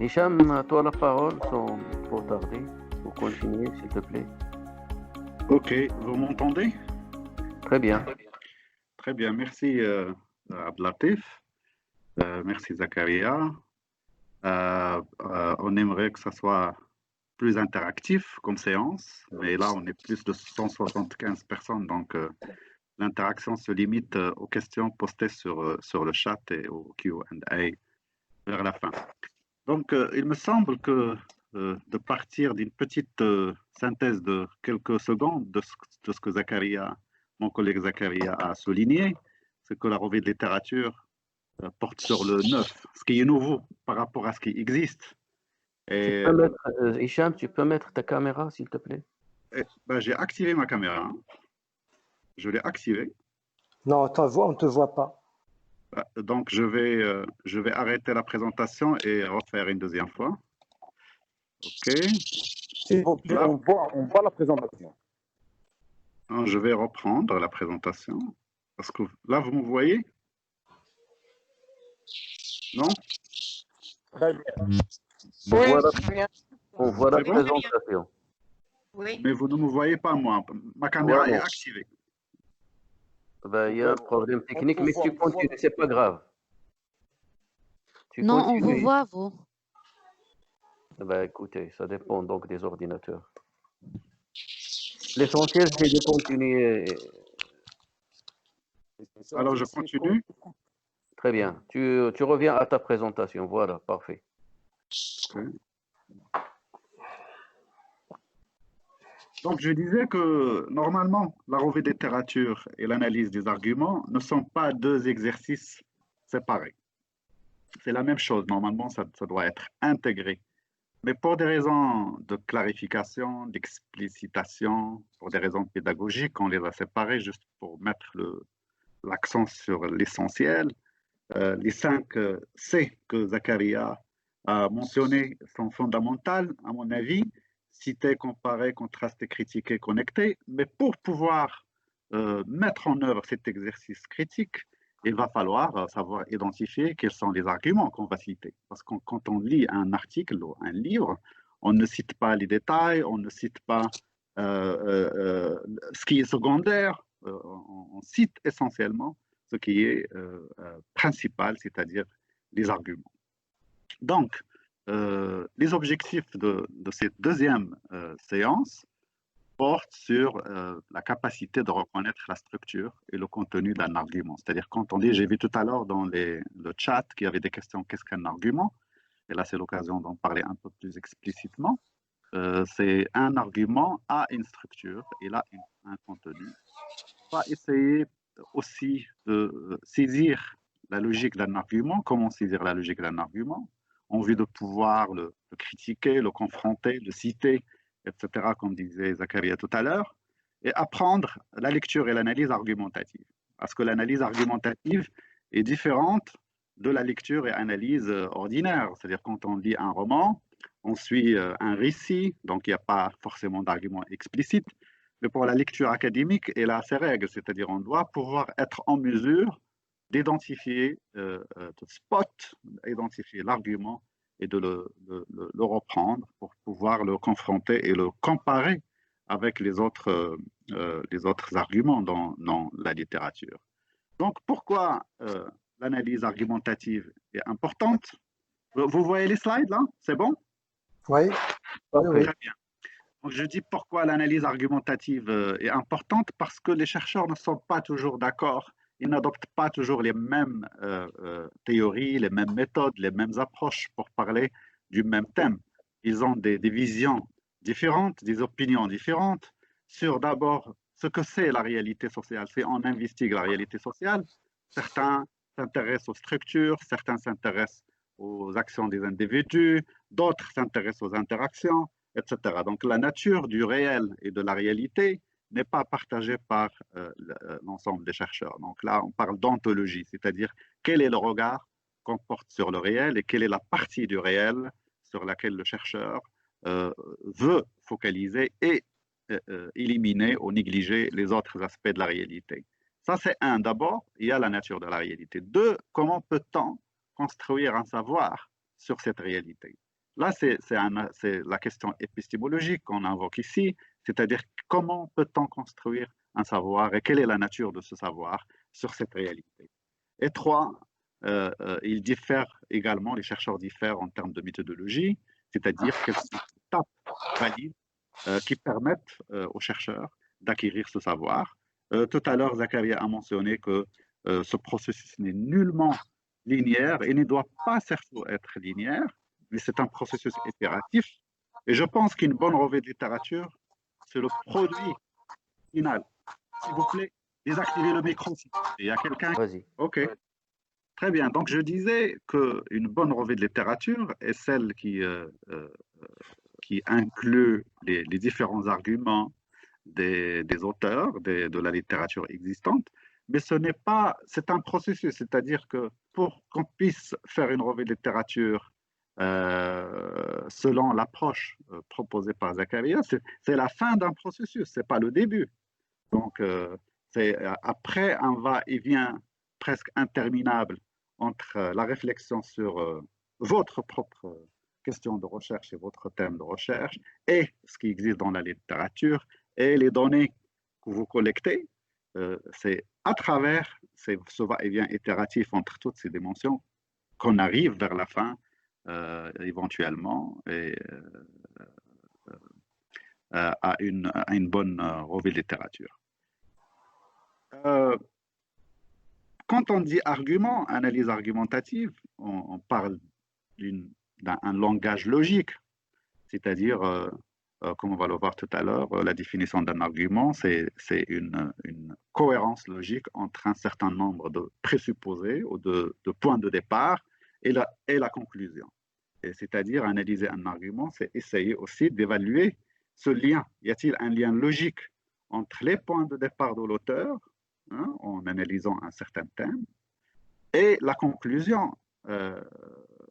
Hicham, à toi la parole, sans trop tarder. Pour continuer, s'il te plaît. Ok, vous m'entendez? Très bien. Très bien, merci Abdelatif, merci Zakaria. On aimerait que ça soit plus interactif comme séance, mais là on est plus de 175 personnes, donc l'interaction se limite aux questions postées sur le chat et au Q&A vers la fin. Donc il me semble que de partir d'une petite synthèse de quelques secondes de ce que Zakaria, mon collègue Zakaria a souligné, c'est que la revue de littérature porte sur le neuf, ce qui est nouveau par rapport à ce qui existe. Et, Hicham, tu peux mettre ta caméra, s'il te plaît? Ben, j'ai activé ma caméra, hein. Je l'ai activée. Non, on ne te voit pas. Donc je vais arrêter la présentation et refaire une deuxième fois. Ok. S'il vous plaît, on voit la présentation. Je vais reprendre la présentation. Parce que là, vous me voyez? Non? Très bien. On voit la C'est bon? présentation. Oui. Mais vous ne me voyez pas, moi. Ma caméra est activée. Ben, il y a un problème technique, mais tu continues, c'est pas grave. Non, on vous voit, vous. Ben, écoutez, ça dépend donc des ordinateurs. L'essentiel, c'est de continuer. Alors, je continue. Très bien. Tu reviens à ta présentation. Voilà, parfait. Okay. Donc, je disais que normalement, la revue de littérature et l'analyse des arguments ne sont pas deux exercices séparés. C'est la même chose. Normalement, ça doit être intégré. Mais pour des raisons de clarification, d'explicitation, pour des raisons pédagogiques, on les a séparés juste pour mettre l'accent sur l'essentiel. Les 5 C que Zakaria a mentionnés sont fondamentales, à mon avis. Citer, comparer, contraster, critiquer, connecter. Mais pour pouvoir mettre en œuvre cet exercice critique, il va falloir savoir identifier quels sont les arguments qu'on va citer. Parce que quand on lit un article ou un livre, on ne cite pas les détails, on ne cite pas ce qui est secondaire, on cite essentiellement ce qui est principal, c'est-à-dire les arguments. Donc, les objectifs de cette deuxième séance portent sur la capacité de reconnaître la structure et le contenu d'un argument. C'est-à-dire quand on dit, j'ai vu tout à l'heure dans le chat qu'il y avait des questions, qu'est-ce qu'un argument? Et là, c'est l'occasion d'en parler un peu plus explicitement. C'est un argument a une structure, il a un contenu. On va essayer aussi de saisir la logique d'un argument. Comment saisir la logique d'un argument? En vue de pouvoir le critiquer, le confronter, le citer, etc., comme disait Zakaria tout à l'heure, et apprendre la lecture et l'analyse argumentative. Parce que l'analyse argumentative est différente de la lecture et analyse ordinaire. C'est-à-dire quand on lit un roman, on suit un récit, donc il n'y a pas forcément d'argument explicite, mais pour la lecture académique, elle a ses règles, c'est-à-dire on doit pouvoir être en mesure d'identifier, de spot, identifier l'argument et de le reprendre pour pouvoir le confronter et le comparer avec les autres arguments dans la littérature. Donc, pourquoi l'analyse argumentative est importante? Vous voyez les slides là? C'est bon? Oui. Très bien. Donc, je dis pourquoi l'analyse argumentative est importante, parce que les chercheurs ne sont pas toujours d'accord. Ils n'adoptent pas toujours les mêmes théories, les mêmes méthodes, les mêmes approches pour parler du même thème. Ils ont des visions différentes, des opinions différentes sur d'abord ce que c'est la réalité sociale. C'est on investigue la réalité sociale. Certains s'intéressent aux structures, certains s'intéressent aux actions des individus, d'autres s'intéressent aux interactions, etc. Donc la nature du réel et de la réalité n'est pas partagée par l'ensemble des chercheurs. Donc là, on parle d'ontologie, c'est-à-dire quel est le regard qu'on porte sur le réel et quelle est la partie du réel sur laquelle le chercheur veut focaliser et éliminer ou négliger les autres aspects de la réalité. Ça, c'est un. D'abord, il y a la nature de la réalité. Deux, comment peut-on construire un savoir sur cette réalité? Là, c'est la question épistémologique qu'on invoque ici, c'est-à-dire comment peut-on construire un savoir et quelle est la nature de ce savoir sur cette réalité. Et trois, ils diffèrent également, les chercheurs diffèrent en termes de méthodologie, c'est-à-dire quelles sont les étapes valides qui permettent aux chercheurs d'acquérir ce savoir. Tout à l'heure, Zakaria a mentionné que ce processus n'est nullement linéaire et ne doit pas certes être linéaire, mais c'est un processus itératif. Et je pense qu'une bonne revue de littérature, c'est le produit final. S'il vous plaît, désactivez le micro. Il y a quelqu'un. Vas-y. OK. Très bien. Donc, je disais qu'une bonne revue de littérature est celle qui inclut les différents arguments des auteurs de la littérature existante, mais ce n'est pas, c'est un processus, c'est-à-dire que pour qu'on puisse faire une revue de littérature selon l'approche proposée par Zakaria, c'est la fin d'un processus, c'est pas le début. Donc, c'est après un va-et-vient presque interminable entre la réflexion sur votre propre question de recherche et votre thème de recherche et ce qui existe dans la littérature et les données que vous collectez, c'est à travers ce va-et-vient itératif entre toutes ces dimensions qu'on arrive vers la fin éventuellement et à une bonne revue de littérature. Quand on dit argument, analyse argumentative, on parle d'un langage logique, c'est-à-dire, comme on va le voir tout à l'heure, la définition d'un argument, c'est une cohérence logique entre un certain nombre de présupposés ou de points de départ et la conclusion. C'est-à-dire, analyser un argument, c'est essayer aussi d'évaluer ce lien. Y a-t-il un lien logique entre les points de départ de l'auteur, en analysant un certain thème, et la conclusion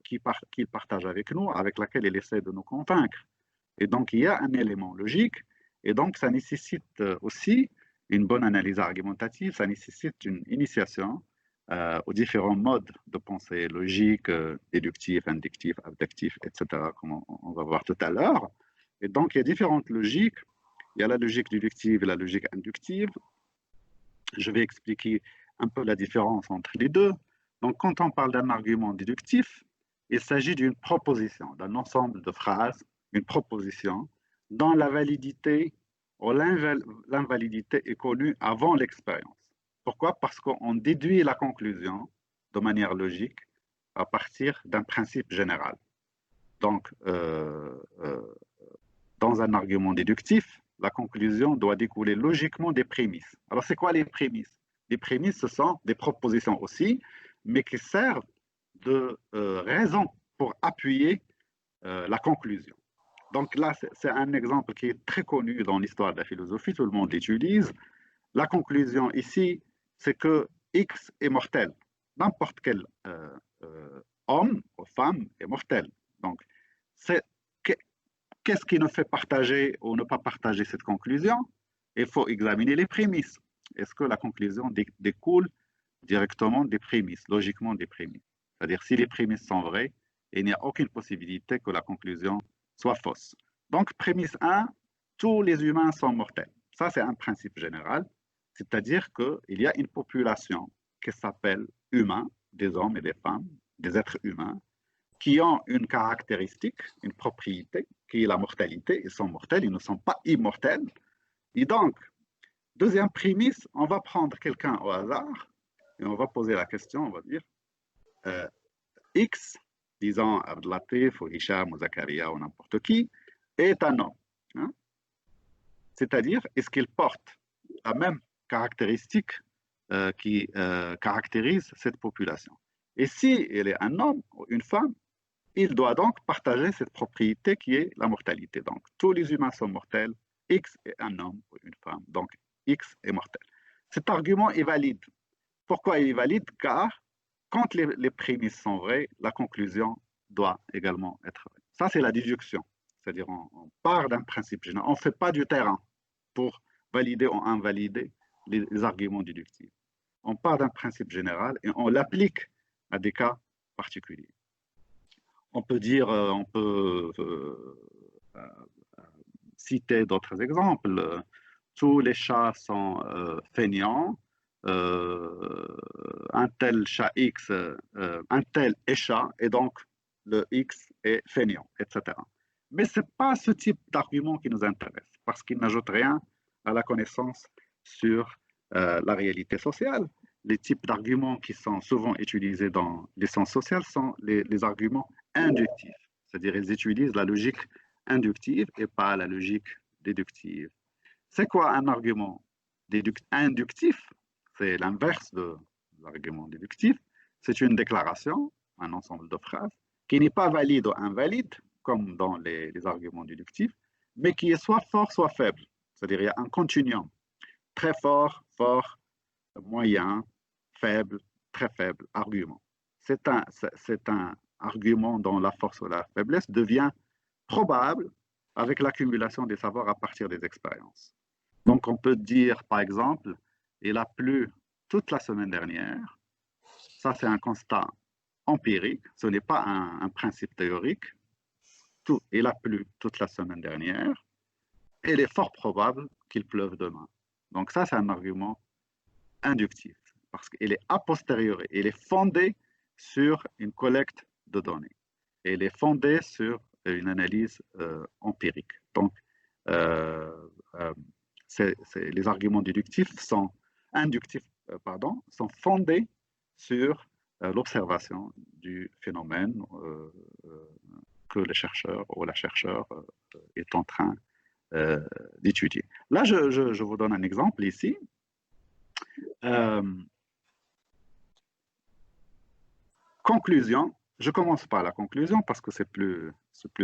qu'il partage avec nous, avec laquelle il essaie de nous convaincre. Et donc, il y a un élément logique, et donc ça nécessite aussi une bonne analyse argumentative, ça nécessite une initiation aux différents modes de pensée logique, déductif, inductif, abductif, etc., comme on va voir tout à l'heure. Et donc, il y a différentes logiques. Il y a la logique déductive et la logique inductive. Je vais expliquer un peu la différence entre les deux. Donc, quand on parle d'un argument déductif, il s'agit d'une proposition, d'un ensemble de phrases, une proposition dont la validité ou l'invalidité est connue avant l'expérience. Pourquoi? Parce qu'on déduit la conclusion de manière logique à partir d'un principe général. Donc, dans un argument déductif, la conclusion doit découler logiquement des prémices. Alors, c'est quoi les prémices? Les prémices, ce sont des propositions aussi, mais qui servent de raison pour appuyer la conclusion. Donc là, c'est un exemple qui est très connu dans l'histoire de la philosophie, tout le monde l'utilise. La conclusion ici, c'est que X est mortel. N'importe quel homme ou femme est mortel. Donc, qu'est-ce qui nous fait partager ou ne pas partager cette conclusion? Il faut examiner les prémices. Est-ce que la conclusion découle directement des prémices, logiquement des prémices? C'est-à-dire, si les prémices sont vraies, il n'y a aucune possibilité que la conclusion soit fausse. Donc, prémisse 1, tous les humains sont mortels. Ça, c'est un principe général, c'est-à-dire qu'il y a une population qui s'appelle humains, des hommes et des femmes, des êtres humains, qui ont une caractéristique, une propriété, qui est la mortalité. Ils sont mortels, ils ne sont pas immortels. Et donc, deuxième prémisse, on va prendre quelqu'un au hasard et on va poser la question, on va dire X, disons Abdelatif ou Hicham ou Zakaria ou n'importe qui, est un homme. Hein? C'est-à-dire, est-ce qu'il porte la même caractéristique qui caractérise cette population? Et si il est un homme ou une femme, il doit donc partager cette propriété qui est la mortalité. Donc, tous les humains sont mortels, X est un homme ou une femme, donc X est mortel. Cet argument est valide. Pourquoi il est valide? Car quand les prémices sont vraies, la conclusion doit également être vraie. Ça, c'est la déduction. C'est-à-dire, on part d'un principe général. On ne fait pas du terrain pour valider ou invalider les arguments déductifs. On part d'un principe général et on l'applique à des cas particuliers. On peut dire, on peut citer d'autres exemples. Tous les chats sont feignants. Un tel chat X, un tel est chat, et donc le X est feignant, etc. Mais ce n'est pas ce type d'argument qui nous intéresse, parce qu'il n'ajoute rien à la connaissance sur la réalité sociale. Les types d'arguments qui sont souvent utilisés dans les sciences sociales sont les arguments inductifs, c'est-à-dire ils utilisent la logique inductive et pas la logique déductive. C'est quoi un argument inductif? C'est l'inverse de l'argument déductif. C'est une déclaration, un ensemble de phrases, qui n'est pas valide ou invalide, comme dans les arguments déductifs, mais qui est soit fort, soit faible. C'est-à-dire il y a un continuum. Très fort, fort, moyen, faible, très faible argument. C'est un argument dont la force ou la faiblesse devient probable avec l'accumulation des savoirs à partir des expériences. Donc on peut dire, par exemple, il a plu toute la semaine dernière. Ça, c'est un constat empirique, ce n'est pas un principe théorique. Il a plu toute la semaine dernière et il est fort probable qu'il pleuve demain. Donc ça, c'est un argument inductif parce qu'il est a posteriori, il est fondé sur une collecte de données. Et il est fondé sur une analyse empirique. Donc, les arguments déductifs sont sont fondés sur l'observation du phénomène que le chercheur ou la chercheure est en train d'étudier. Là, je vous donne un exemple ici. Conclusion. Je commence par la conclusion parce que c'est plus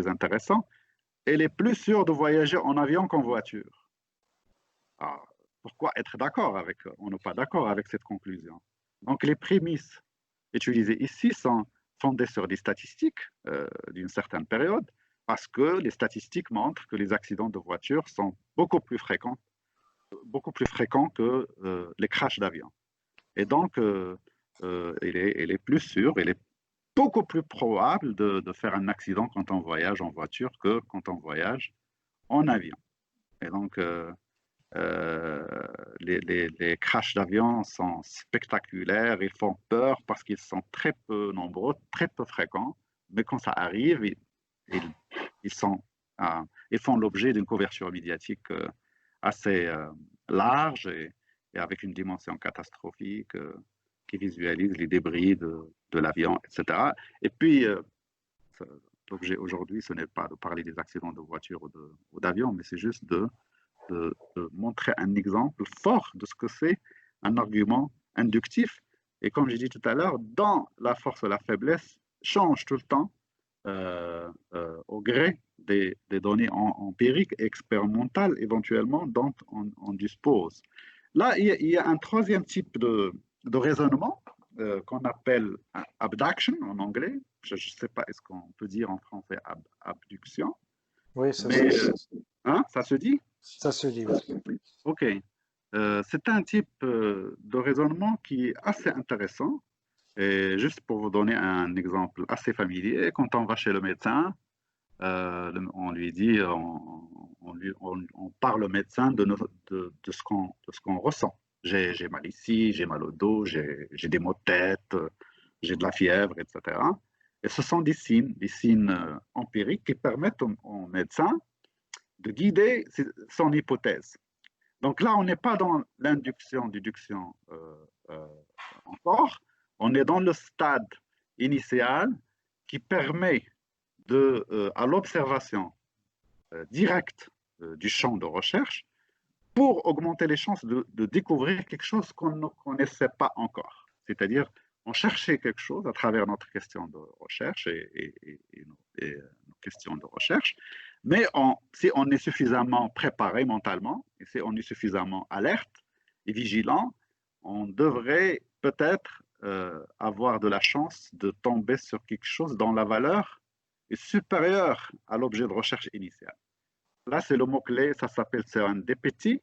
intéressant. Elle est plus sûre de voyager en avion qu'en voiture. Alors, pourquoi être d'accord avec, on n'est pas d'accord avec cette conclusion? Donc, les prémices utilisées ici sont fondées sur des statistiques d'une certaine période, parce que les statistiques montrent que les accidents de voiture sont beaucoup plus fréquents que les crashs d'avion. Et donc, elle est plus sûre, elle est beaucoup plus probable de faire un accident quand on voyage en voiture que quand on voyage en avion. Et donc, les crashs d'avion sont spectaculaires, ils font peur parce qu'ils sont très peu nombreux, très peu fréquents, mais quand ça arrive, ils font l'objet d'une couverture médiatique assez large et avec une dimension catastrophique qui visualise les débris de l'avion, etc. Et puis, l'objet aujourd'hui, ce n'est pas de parler des accidents de voiture ou d'avion, mais c'est juste de montrer un exemple fort de ce que c'est un argument inductif. Et comme j'ai dit tout à l'heure, dans la force et la faiblesse, change tout le temps au gré des données empiriques et expérimentales éventuellement dont on dispose. Là, il y a un troisième type de raisonnement qu'on appelle abduction en anglais. Je ne sais pas, est-ce qu'on peut dire en français abduction? Oui, ça se dit? Ça se dit, oui. Ok. C'est un type de raisonnement qui est assez intéressant. Et juste pour vous donner un exemple assez familier, quand on va chez le médecin, on lui dit, on parle au médecin de ce qu'on ressent. J'ai mal ici, j'ai mal au dos, j'ai des maux de tête, j'ai de la fièvre, etc. Et ce sont des signes empiriques qui permettent au médecin de guider son hypothèse. Donc là, on n'est pas dans l'induction-déduction encore, on est dans le stade initial qui permet à l'observation directe du champ de recherche pour augmenter les chances de découvrir quelque chose qu'on ne connaissait pas encore. C'est-à-dire, on cherchait quelque chose à travers notre question de recherche et nos questions de recherche, mais si on est suffisamment préparé mentalement, et si on est suffisamment alerte et vigilant, on devrait peut-être avoir de la chance de tomber sur quelque chose dont la valeur est supérieure à l'objet de recherche initial. Là, c'est le mot-clé, ça s'appelle serendipity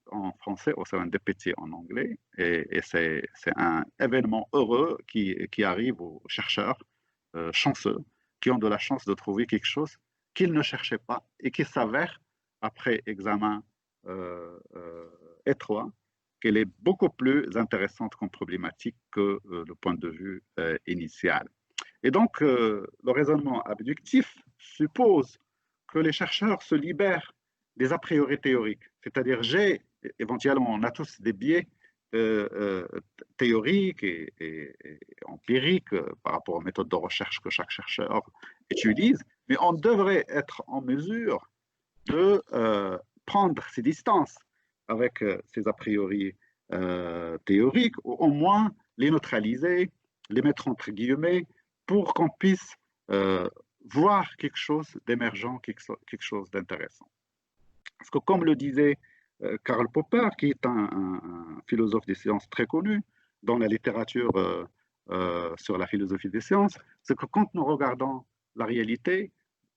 en français ou serendipity en anglais, et c'est un événement heureux qui arrive aux chercheurs chanceux, qui ont de la chance de trouver quelque chose qu'ils ne cherchaient pas et qui s'avère, après examen étroit, qu'elle est beaucoup plus intéressante comme problématique que le point de vue initial. Et donc, le raisonnement abductif suppose que les chercheurs se libèrent des a priori théoriques. C'est-à-dire, éventuellement, on a tous des biais théoriques et empiriques par rapport aux méthodes de recherche que chaque chercheur utilise, mais on devrait être en mesure de prendre ses distances avec ces a priori théoriques, ou au moins les neutraliser, les mettre entre guillemets, pour qu'on puisse voir quelque chose d'émergent, quelque chose d'intéressant. Parce que comme le disait Karl Popper, qui est un philosophe des sciences très connu dans la littérature sur la philosophie des sciences, c'est que quand nous regardons la réalité,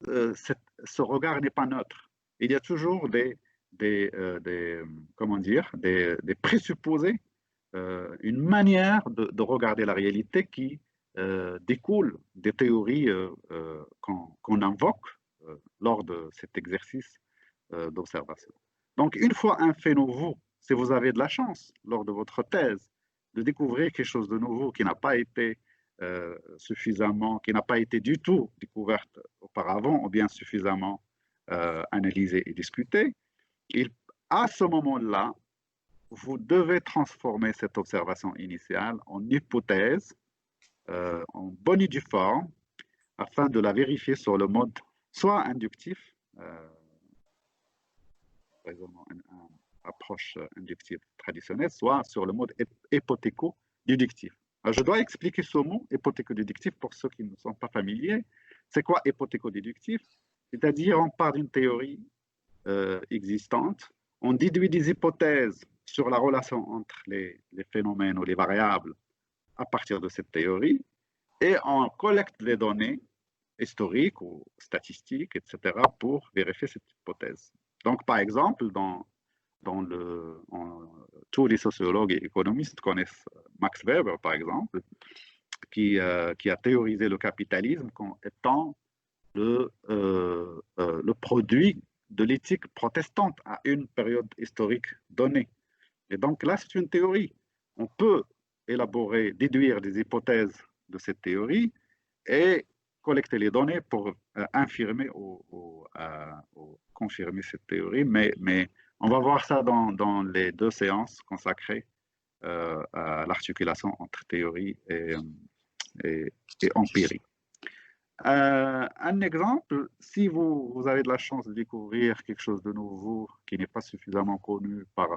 ce regard n'est pas neutre. Il y a toujours des présupposés, une manière de regarder la réalité qui découle des théories qu'on invoque lors de cet exercice d'observation. Donc, une fois un fait nouveau, si vous avez de la chance lors de votre thèse de découvrir quelque chose de nouveau qui n'a pas été qui n'a pas été du tout découverte auparavant ou bien suffisamment analysée et discutée, à ce moment-là, vous devez transformer cette observation initiale en hypothèse, en bonne et due forme, afin de la vérifier sur le mode soit inductif, approche inductive traditionnelle, soit sur le mode hypothéco-déductif. Je dois expliquer ce mot, hypothéco-déductif, pour ceux qui ne sont pas familiers. C'est quoi hypothéco-déductif? C'est-à-dire, on part d'une théorie existante, on déduit des hypothèses sur la relation entre les phénomènes ou les variables à partir de cette théorie, et on collecte les données historiques ou statistiques, etc., pour vérifier cette hypothèse. Donc, par exemple, tous les sociologues et économistes connaissent Max Weber, par exemple, qui a théorisé le capitalisme comme étant le produit de l'éthique protestante à une période historique donnée. Et donc là, c'est une théorie. On peut élaborer, déduire des hypothèses de cette théorie et collecter les données pour infirmer ou confirmer cette théorie, mais on va voir ça dans les deux séances consacrées à l'articulation entre théorie et empirie. Un exemple, si vous avez de la chance de découvrir quelque chose de nouveau qui n'est pas suffisamment connu par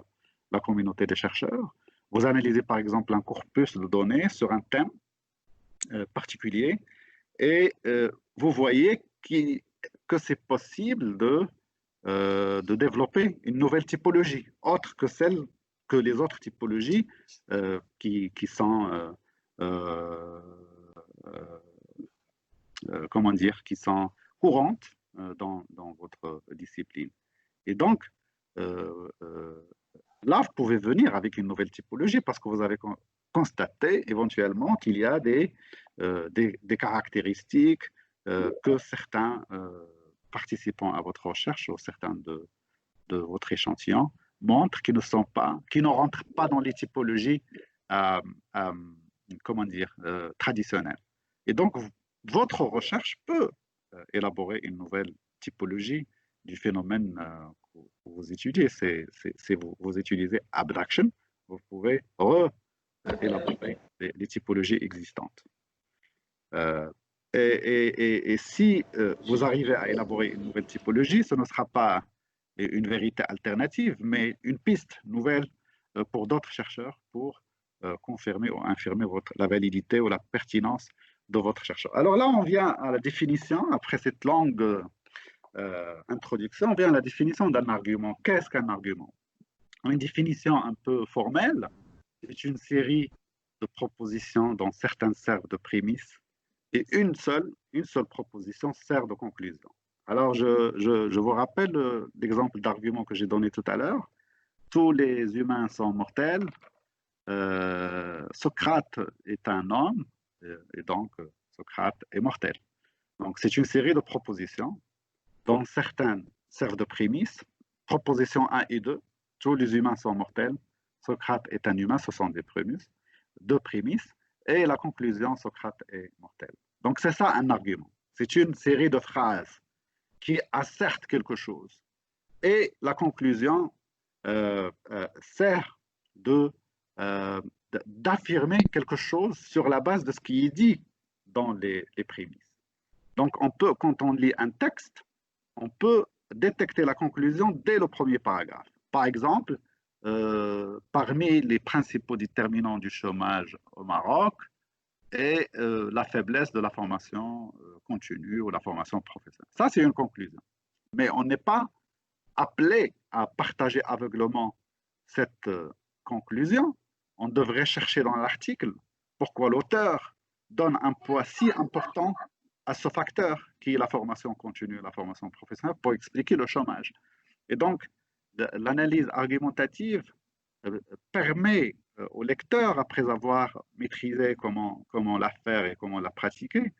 la communauté des chercheurs, vous analysez par exemple un corpus de données sur un thème particulier et vous voyez que c'est possible de développer une nouvelle typologie, autre que celle que les autres typologies qui sont qui sont courantes dans votre discipline. Et donc, là, vous pouvez venir avec une nouvelle typologie parce que vous avez constaté éventuellement qu'il y a des caractéristiques que certains participants à votre recherche ou certains de votre échantillon montrent qui ne rentrent pas dans les typologies traditionnelles. Et donc, votre recherche peut élaborer une nouvelle typologie du phénomène que vous étudiez. Si vous utilisez abstraction, vous pouvez élaborer les typologies existantes. Et si vous arrivez à élaborer une nouvelle typologie, ce ne sera pas une vérité alternative, mais une piste nouvelle pour d'autres chercheurs pour confirmer ou infirmer la validité ou la pertinence de votre chercheur. Alors là, on vient à la définition, après cette longue introduction, on vient à la définition d'un argument. Qu'est-ce qu'un argument? Une définition un peu formelle, c'est une série de propositions dont certaines servent de prémices et une seule proposition sert de conclusion. Alors, je vous rappelle l'exemple d'argument que j'ai donné tout à l'heure. Tous les humains sont mortels. Socrate est un homme, et donc Socrate est mortel. Donc, c'est une série de propositions dont certaines servent de prémices. Proposition 1 et 2, tous les humains sont mortels. Socrate est un humain, ce sont des prémices. Deux prémices. Et la conclusion, Socrate est mortel. Donc, c'est ça un argument. C'est une série de phrases qui assertent quelque chose. Et la conclusion sert d'affirmer quelque chose sur la base de ce qui est dit dans les prémices. Donc, quand on lit un texte, on peut détecter la conclusion dès le premier paragraphe. Par exemple, parmi les principaux déterminants du chômage au Maroc est la faiblesse de la formation continue ou la formation professionnelle. Ça, c'est une conclusion. Mais on n'est pas appelé à partager aveuglement cette conclusion. On devrait chercher dans l'article pourquoi l'auteur donne un poids si important à ce facteur qui est la formation continue, la formation professionnelle, pour expliquer le chômage. Et donc, l'analyse argumentative permet au lecteur, après avoir maîtrisé comment la faire et comment la pratiquer,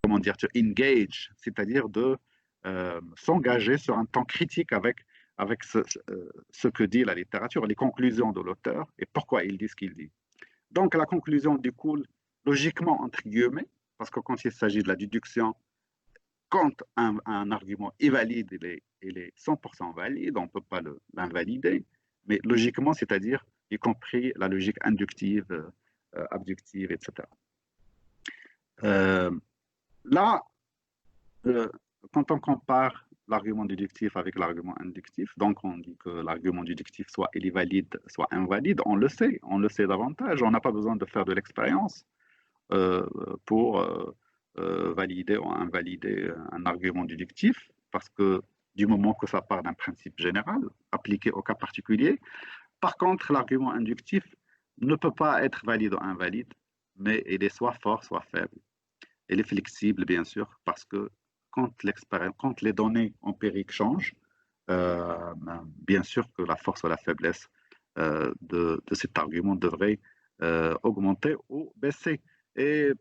comment dire, to engage, c'est-à-dire de s'engager sur un temps critique avec ce que dit la littérature, les conclusions de l'auteur et pourquoi il dit ce qu'il dit. Donc la conclusion découle logiquement entre guillemets, parce que quand il s'agit de la déduction, quand un argument est valide, il est 100% valide, on ne peut pas l'invalider, mais logiquement, c'est-à-dire y compris la logique inductive, abductive, etc. Là, quand on compare l'argument déductif avec l'argument inductif, donc on dit que l'argument déductif soit il est valide, soit invalide, on le sait davantage, on n'a pas besoin de faire de l'expérience pour valider ou invalider un argument déductif, parce que du moment que ça part d'un principe général appliqué au cas particulier. Par contre, l'argument inductif ne peut pas être valide ou invalide, mais il est soit fort, soit faible. Il est flexible, bien sûr, parce que quand les données empiriques changent, bien sûr que la force ou la faiblesse de cet argument devrait augmenter ou baisser. Et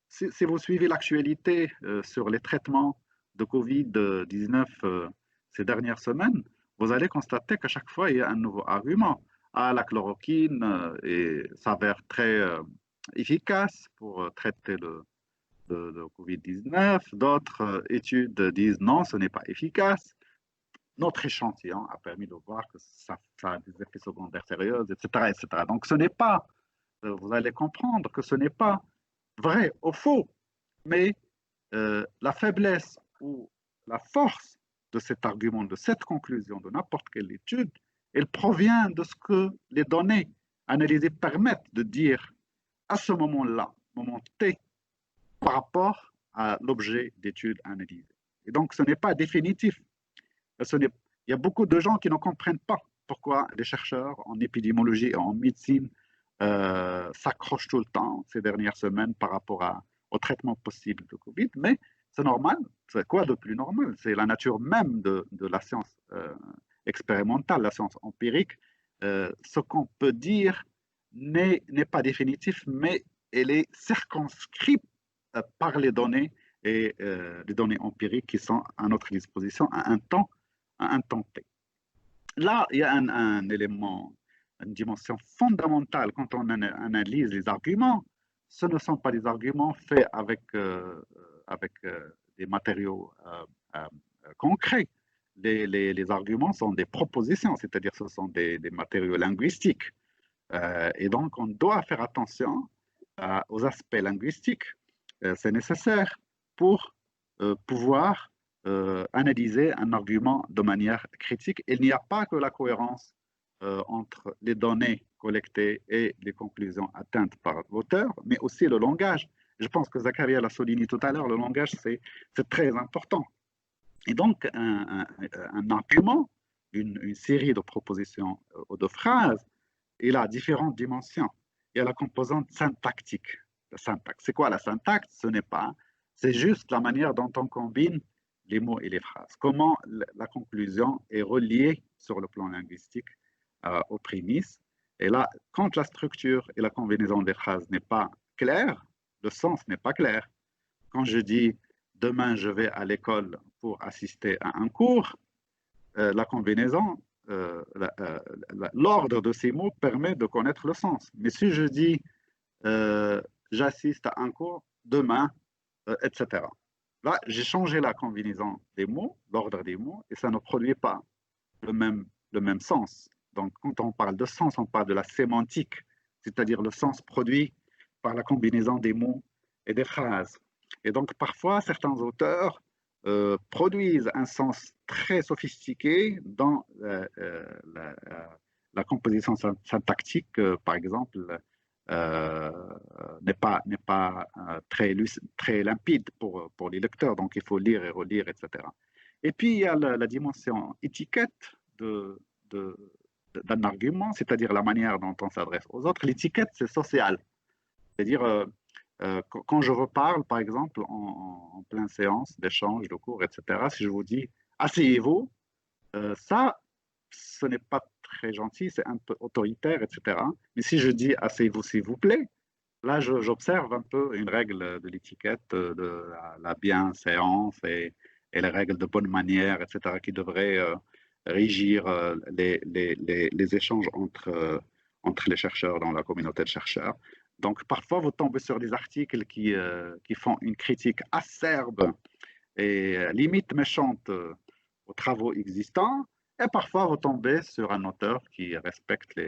si vous suivez l'actualité sur les traitements de Covid-19 ces dernières semaines, vous allez constater qu'à chaque fois, il y a un nouveau argument. La chloroquine s'avère très efficace pour traiter le Covid-19. D'autres études disent non, ce n'est pas efficace. Notre échantillon a permis de voir que ça a des effets secondaires sérieux, etc., etc. Donc, ce n'est pas, vous allez comprendre que ce n'est pas vrai ou faux, mais la faiblesse ou la force de cet argument, de cette conclusion, de n'importe quelle étude, elle provient de ce que les données analysées permettent de dire à ce moment-là, moment T, par rapport à l'objet d'étude analysée. Et donc, ce n'est pas définitif. Il y a beaucoup de gens qui ne comprennent pas pourquoi les chercheurs en épidémiologie et en médecine s'accrochent tout le temps ces dernières semaines par rapport au traitement possible de Covid, mais c'est normal. C'est quoi de plus normal? C'est la nature même de la science expérimentale, la science empirique. Ce qu'on peut dire n'est pas définitif, mais elle est circonscrite par les données et les données empiriques qui sont à notre disposition à un temps T. Là, il y a un élément, une dimension fondamentale quand on analyse les arguments. Ce ne sont pas des arguments faits avec des matériaux concrets. Les arguments sont des propositions, c'est-à-dire ce sont des matériaux linguistiques. Et donc, on doit faire attention aux aspects linguistiques. C'est nécessaire pour pouvoir analyser un argument de manière critique. Il n'y a pas que la cohérence entre les données collectées et les conclusions atteintes par l'auteur, mais aussi le langage. Je pense que Zakaria l'a souligné tout à l'heure, le langage, c'est très important. Et donc, un argument, une série de propositions ou de phrases, il a différentes dimensions. Il y a la composante syntactique. La syntaxe. C'est quoi la syntaxe? C'est juste la manière dont on combine les mots et les phrases. Comment la conclusion est reliée sur le plan linguistique aux prémices Et là, quand la structure et la combinaison des phrases n'est pas claire, le sens n'est pas clair. Quand je dis demain je vais à l'école pour assister à un cours, la combinaison, l'ordre de ces mots permet de connaître le sens. Mais si je dis j'assiste à un cours demain, etc. Là, j'ai changé la combinaison des mots, l'ordre des mots, et ça ne produit pas le même sens. Donc, quand on parle de sens, on parle de la sémantique, c'est-à-dire le sens produit par la combinaison des mots et des phrases. Et donc, parfois, certains auteurs produisent un sens très sophistiqué dans la composition syntactique, par exemple, n'est pas très limpide pour les lecteurs, donc il faut lire et relire, etc. Et puis, il y a la dimension étiquette d'un argument, c'est-à-dire la manière dont on s'adresse aux autres. L'étiquette, c'est social. C'est-à-dire, quand je reparle, par exemple, en pleine séance d'échange, de cours, etc., si je vous dis « asseyez-vous », ça, ce n'est pas très gentil, c'est un peu autoritaire, etc. Mais si je dis « asseyez-vous, s'il vous plaît », là, j'observe un peu une règle de l'étiquette, de la bienséance et les règles de bonne manière, etc., qui devraient régir les échanges entre les chercheurs dans la communauté de chercheurs. Donc, parfois, vous tombez sur des articles qui font une critique acerbe et limite méchante aux travaux existants, et parfois, vous tombez sur un auteur qui respecte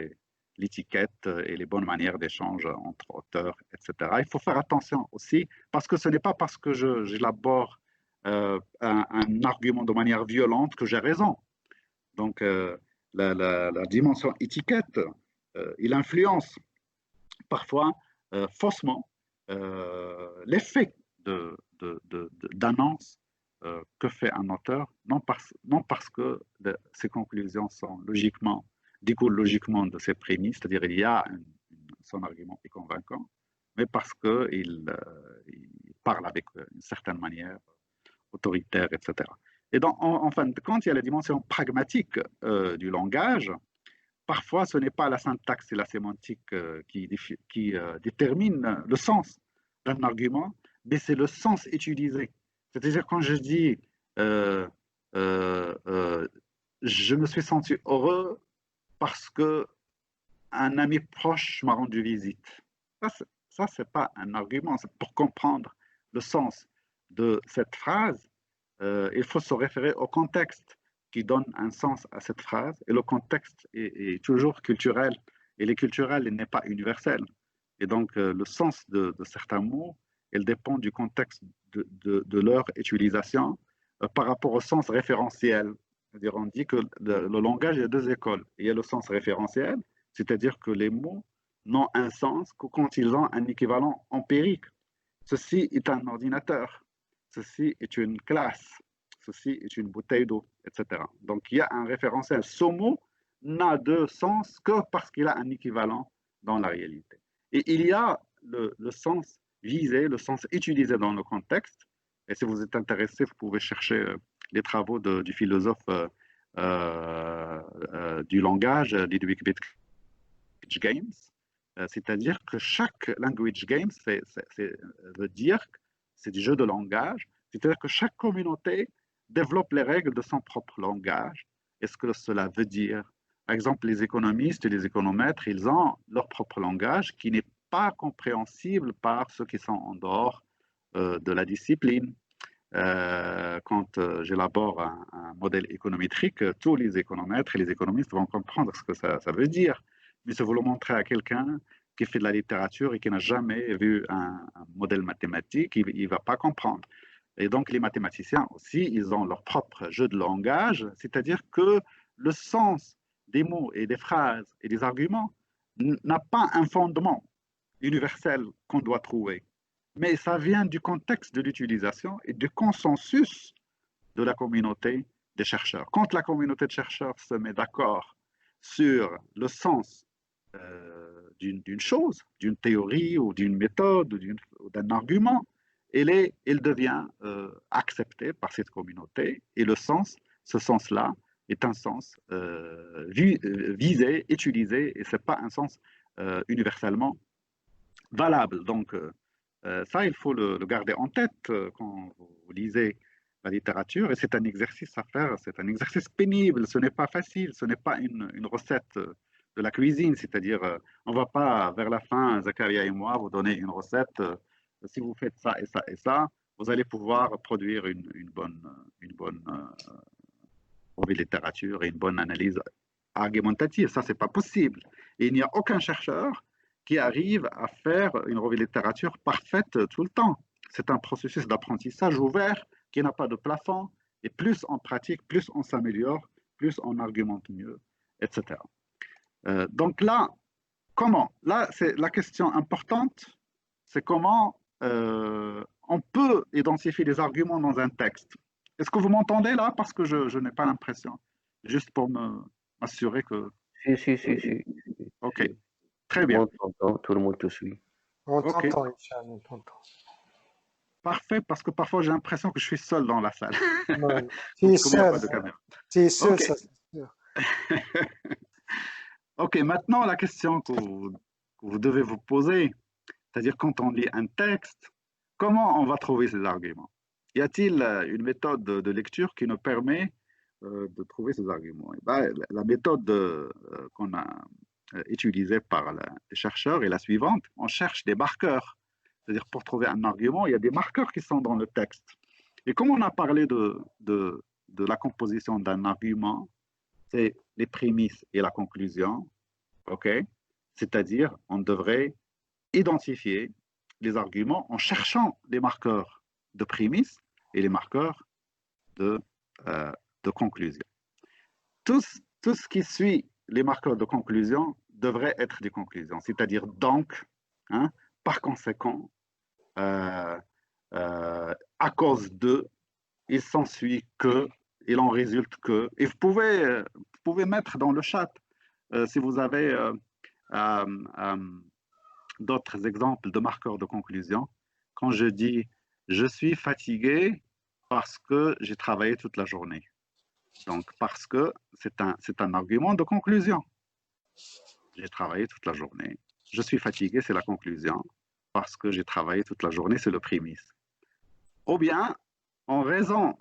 l'étiquette et les bonnes manières d'échange entre auteurs, etc. Il faut faire attention aussi, parce que ce n'est pas parce que j'élabore un argument de manière violente que j'ai raison. Donc, la dimension étiquette, il influence parfois faussement l'effet d'annonce que fait un auteur, non parce que ses conclusions découlent logiquement de ses prémices, c'est-à-dire il y a son argument est convaincant, mais parce qu'il parle avec une certaine manière autoritaire, etc. Et donc, en fin de compte, il y a la dimension pragmatique du langage. Parfois, ce n'est pas la syntaxe et la sémantique qui déterminent le sens d'un argument, mais c'est le sens utilisé. C'est-à-dire quand je dis je me suis senti heureux parce que un ami proche m'a rendu visite. Ça c'est pas un argument. C'est pour comprendre le sens de cette phrase, il faut se référer au contexte qui donne un sens à cette phrase. Et le contexte est toujours culturel. Et le culturel n'est pas universel. Et donc, le sens de certains mots, il dépend du contexte de leur utilisation par rapport au sens référentiel. C'est-à-dire, on dit que le langage, il y a deux écoles. Il y a le sens référentiel, c'est-à-dire que les mots n'ont un sens que quand ils ont un équivalent empirique. Ceci est un ordinateur. Ceci est une classe. Ceci est une bouteille d'eau, etc. Donc, il y a un référentiel. Ce mot n'a de sens que parce qu'il a un équivalent dans la réalité. Et il y a le sens visé, le sens utilisé dans le contexte. Et si vous êtes intéressé, vous pouvez chercher les travaux du philosophe du langage, Ludwig Wittgenstein. C'est-à-dire que chaque language game, veut dire que c'est du jeu de langage. C'est-à-dire que chaque communauté développe les règles de son propre langage. Et ce que cela veut dire? Par exemple, les économistes et les économètres, ils ont leur propre langage qui n'est pas compréhensible par ceux qui sont en dehors de la discipline. Quand j'élabore un modèle économétrique, tous les économètres et les économistes vont comprendre ce que ça veut dire. Mais si vous le montrez à quelqu'un qui fait de la littérature et qui n'a jamais vu un modèle mathématique, il ne va pas comprendre. Et donc, les mathématiciens aussi, ils ont leur propre jeu de langage, c'est-à-dire que le sens des mots et des phrases et des arguments n'a pas un fondement universel qu'on doit trouver, mais ça vient du contexte de l'utilisation et du consensus de la communauté des chercheurs. Quand la communauté de chercheurs se met d'accord sur le sens d'une chose, d'une théorie ou d'une méthode ou d'un argument, il devient accepté par cette communauté et ce sens-là est un sens visé, utilisé, et ce n'est pas un sens universellement valable. Donc, ça, il faut le garder en tête quand vous lisez la littérature, et c'est un exercice à faire, c'est un exercice pénible, ce n'est pas facile, ce n'est pas une recette de la cuisine, c'est-à-dire, on ne va pas vers la fin, Zakaria et moi, vous donner une recette, si vous faites ça et ça et ça, vous allez pouvoir produire une bonne revue de littérature et une bonne analyse argumentative. Ça, c'est pas possible. Et il n'y a aucun chercheur qui arrive à faire une revue de littérature parfaite tout le temps. C'est un processus d'apprentissage ouvert qui n'a pas de plafond. Et plus on pratique, plus on s'améliore, plus on argumente mieux, etc. Donc là, comment? Là, c'est la question importante, c'est comment on peut identifier les arguments dans un texte. Est-ce que vous m'entendez là? Parce que je n'ai pas l'impression. Juste pour m'assurer que... Si. Ok, très bien. Tout le monde te suit. On Ok. t'entend, Hicham, on t'entend. Parfait, parce que parfois j'ai l'impression que je suis seul dans la salle. Ouais. Comme il n'y a seul, pas de caméra. t'es seul, Ok. ça c'est sûr. Ok, maintenant la question que vous devez vous poser, c'est-à-dire quand on lit un texte, comment on va trouver ces arguments? Y a-t-il une méthode de lecture qui nous permet de trouver ces arguments? Et ben, la méthode qu'on a utilisée par les chercheurs est la suivante. On cherche des marqueurs. C'est-à-dire pour trouver un argument, il y a des marqueurs qui sont dans le texte. Et comme on a parlé de la composition d'un argument, c'est les prémices et la conclusion, ok? C'est-à-dire, on devrait identifier les arguments en cherchant les marqueurs de prémices et les marqueurs de conclusion. Tout ce qui suit les marqueurs de conclusion devrait être des conclusions, c'est-à-dire donc, hein, par conséquent, à cause de, il s'ensuit que, il en résulte que, et vous pouvez mettre dans le chat si vous avez d'autres exemples de marqueurs de conclusion. Quand je dis je suis fatigué parce que j'ai travaillé toute la journée. Donc, parce que c'est un argument de conclusion. J'ai travaillé toute la journée. Je suis fatigué, c'est la conclusion. Parce que j'ai travaillé toute la journée, c'est le prémisse. Ou bien, en raison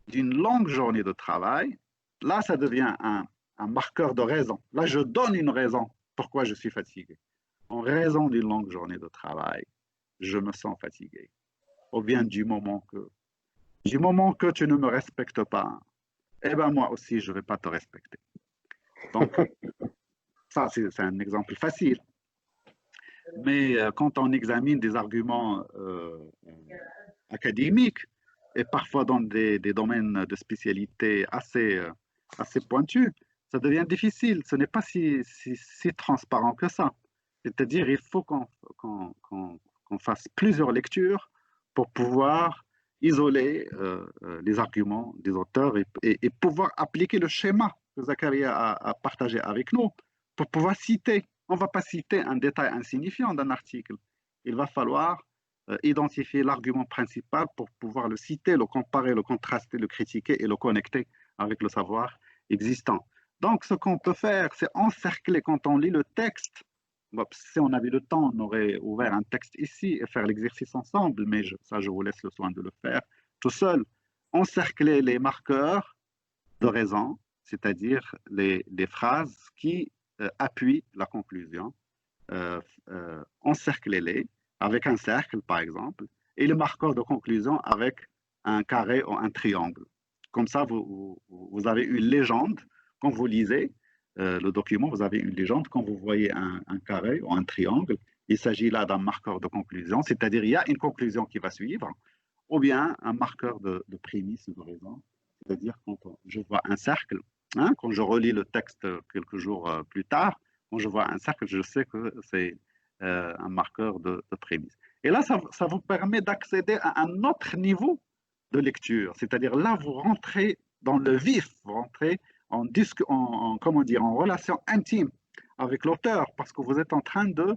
d'une longue journée de travail, là, ça devient un marqueur de raison. Là, je donne une raison pourquoi je suis fatigué. En raison d'une longue journée de travail, je me sens fatigué. Ou bien du moment que tu ne me respectes pas, eh bien moi aussi, je ne vais pas te respecter. Donc, ça, c'est un exemple facile. Mais quand on examine des arguments académiques, et parfois dans des domaines de spécialité assez pointus, ça devient difficile. Ce n'est pas si transparent que ça. C'est-à-dire, il faut qu'on fasse plusieurs lectures pour pouvoir isoler les arguments des auteurs et pouvoir appliquer le schéma que Zakaria a partagé avec nous pour pouvoir citer. On ne va pas citer un détail insignifiant d'un article. Il va falloir identifier l'argument principal pour pouvoir le citer, le comparer, le contraster, le critiquer et le connecter avec le savoir existant. Donc, ce qu'on peut faire, c'est encercler quand on lit le texte. Bon, si on avait le temps, on aurait ouvert un texte ici et faire l'exercice ensemble, mais ça, je vous laisse le soin de le faire tout seul. Encercler les marqueurs de raison, c'est-à-dire les phrases qui appuient la conclusion. Encerclez-les avec un cercle, par exemple, et les marqueurs de conclusion avec un carré ou un triangle. Comme ça, vous avez une légende. Quand vous lisez le document, vous avez une légende. Quand vous voyez un carré ou un triangle, il s'agit là d'un marqueur de conclusion, c'est-à-dire il y a une conclusion qui va suivre, ou bien un marqueur de prémisse, de raison, c'est-à-dire quand je vois un cercle, hein, quand je relis le texte quelques jours plus tard, quand je vois un cercle, je sais que c'est un marqueur de prémisse. Et là, ça vous permet d'accéder à un autre niveau de lecture, c'est-à-dire là, vous rentrez dans le vif, vous rentrez comment dire, en relation intime avec l'auteur, parce que vous êtes en train de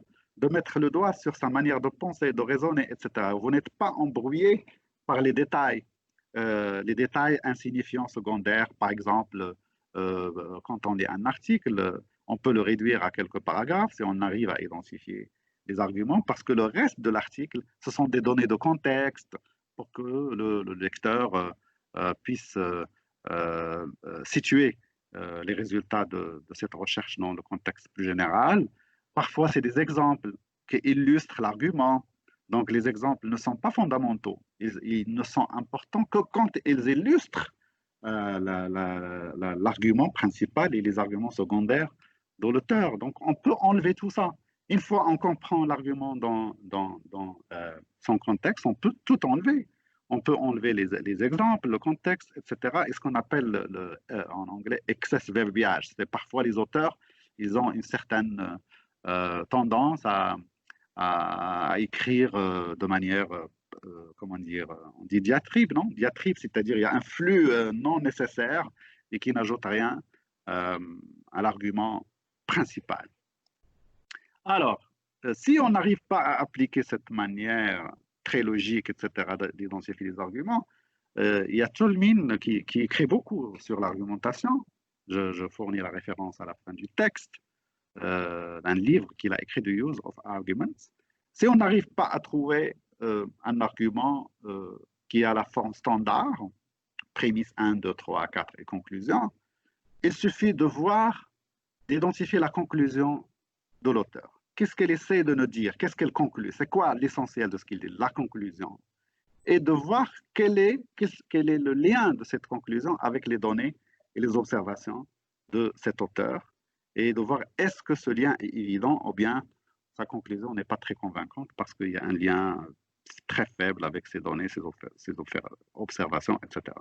mettre le doigt sur sa manière de penser, de raisonner, etc. Vous n'êtes pas embrouillé par les détails insignifiants, secondaires, par exemple, quand on lit un article, on peut le réduire à quelques paragraphes si on arrive à identifier les arguments, parce que le reste de l'article, ce sont des données de contexte pour que le lecteur puisse situer les résultats de cette recherche dans le contexte plus général. Parfois, c'est des exemples qui illustrent l'argument. Donc, les exemples ne sont pas fondamentaux. Ils ne sont importants que quand ils illustrent l'argument principal et les arguments secondaires de l'auteur. Donc, on peut enlever tout ça. Une fois on comprend l'argument dans son contexte, on peut tout enlever. On peut enlever les exemples, le contexte, etc. Et ce qu'on appelle en anglais excess verbiage. C'est parfois les auteurs, ils ont une certaine tendance à écrire de manière, comment dire, on dit diatribe, non? Diatribe, c'est-à-dire il y a un flux non nécessaire et qui n'ajoute rien à l'argument principal. Alors, si on n'arrive pas à appliquer cette manière très logique, etc., d'identifier les arguments, il y a Tolmin qui écrit beaucoup sur l'argumentation. Je fournis la référence à la fin du texte d'un livre qu'il a écrit, The Use of Arguments. Si on n'arrive pas à trouver un argument qui a la forme standard, prémisse 1, 2, 3, 4 et conclusion, il suffit de voir, d'identifier la conclusion de l'auteur. Qu'est-ce qu'elle essaie de nous dire? Qu'est-ce qu'elle conclut? C'est quoi l'essentiel de ce qu'il dit? La conclusion. Et de voir quel est le lien de cette conclusion avec les données et les observations de cet auteur. Et de voir est-ce que ce lien est évident ou bien sa conclusion n'est pas très convaincante parce qu'il y a un lien très faible avec ces données, ces observations, etc.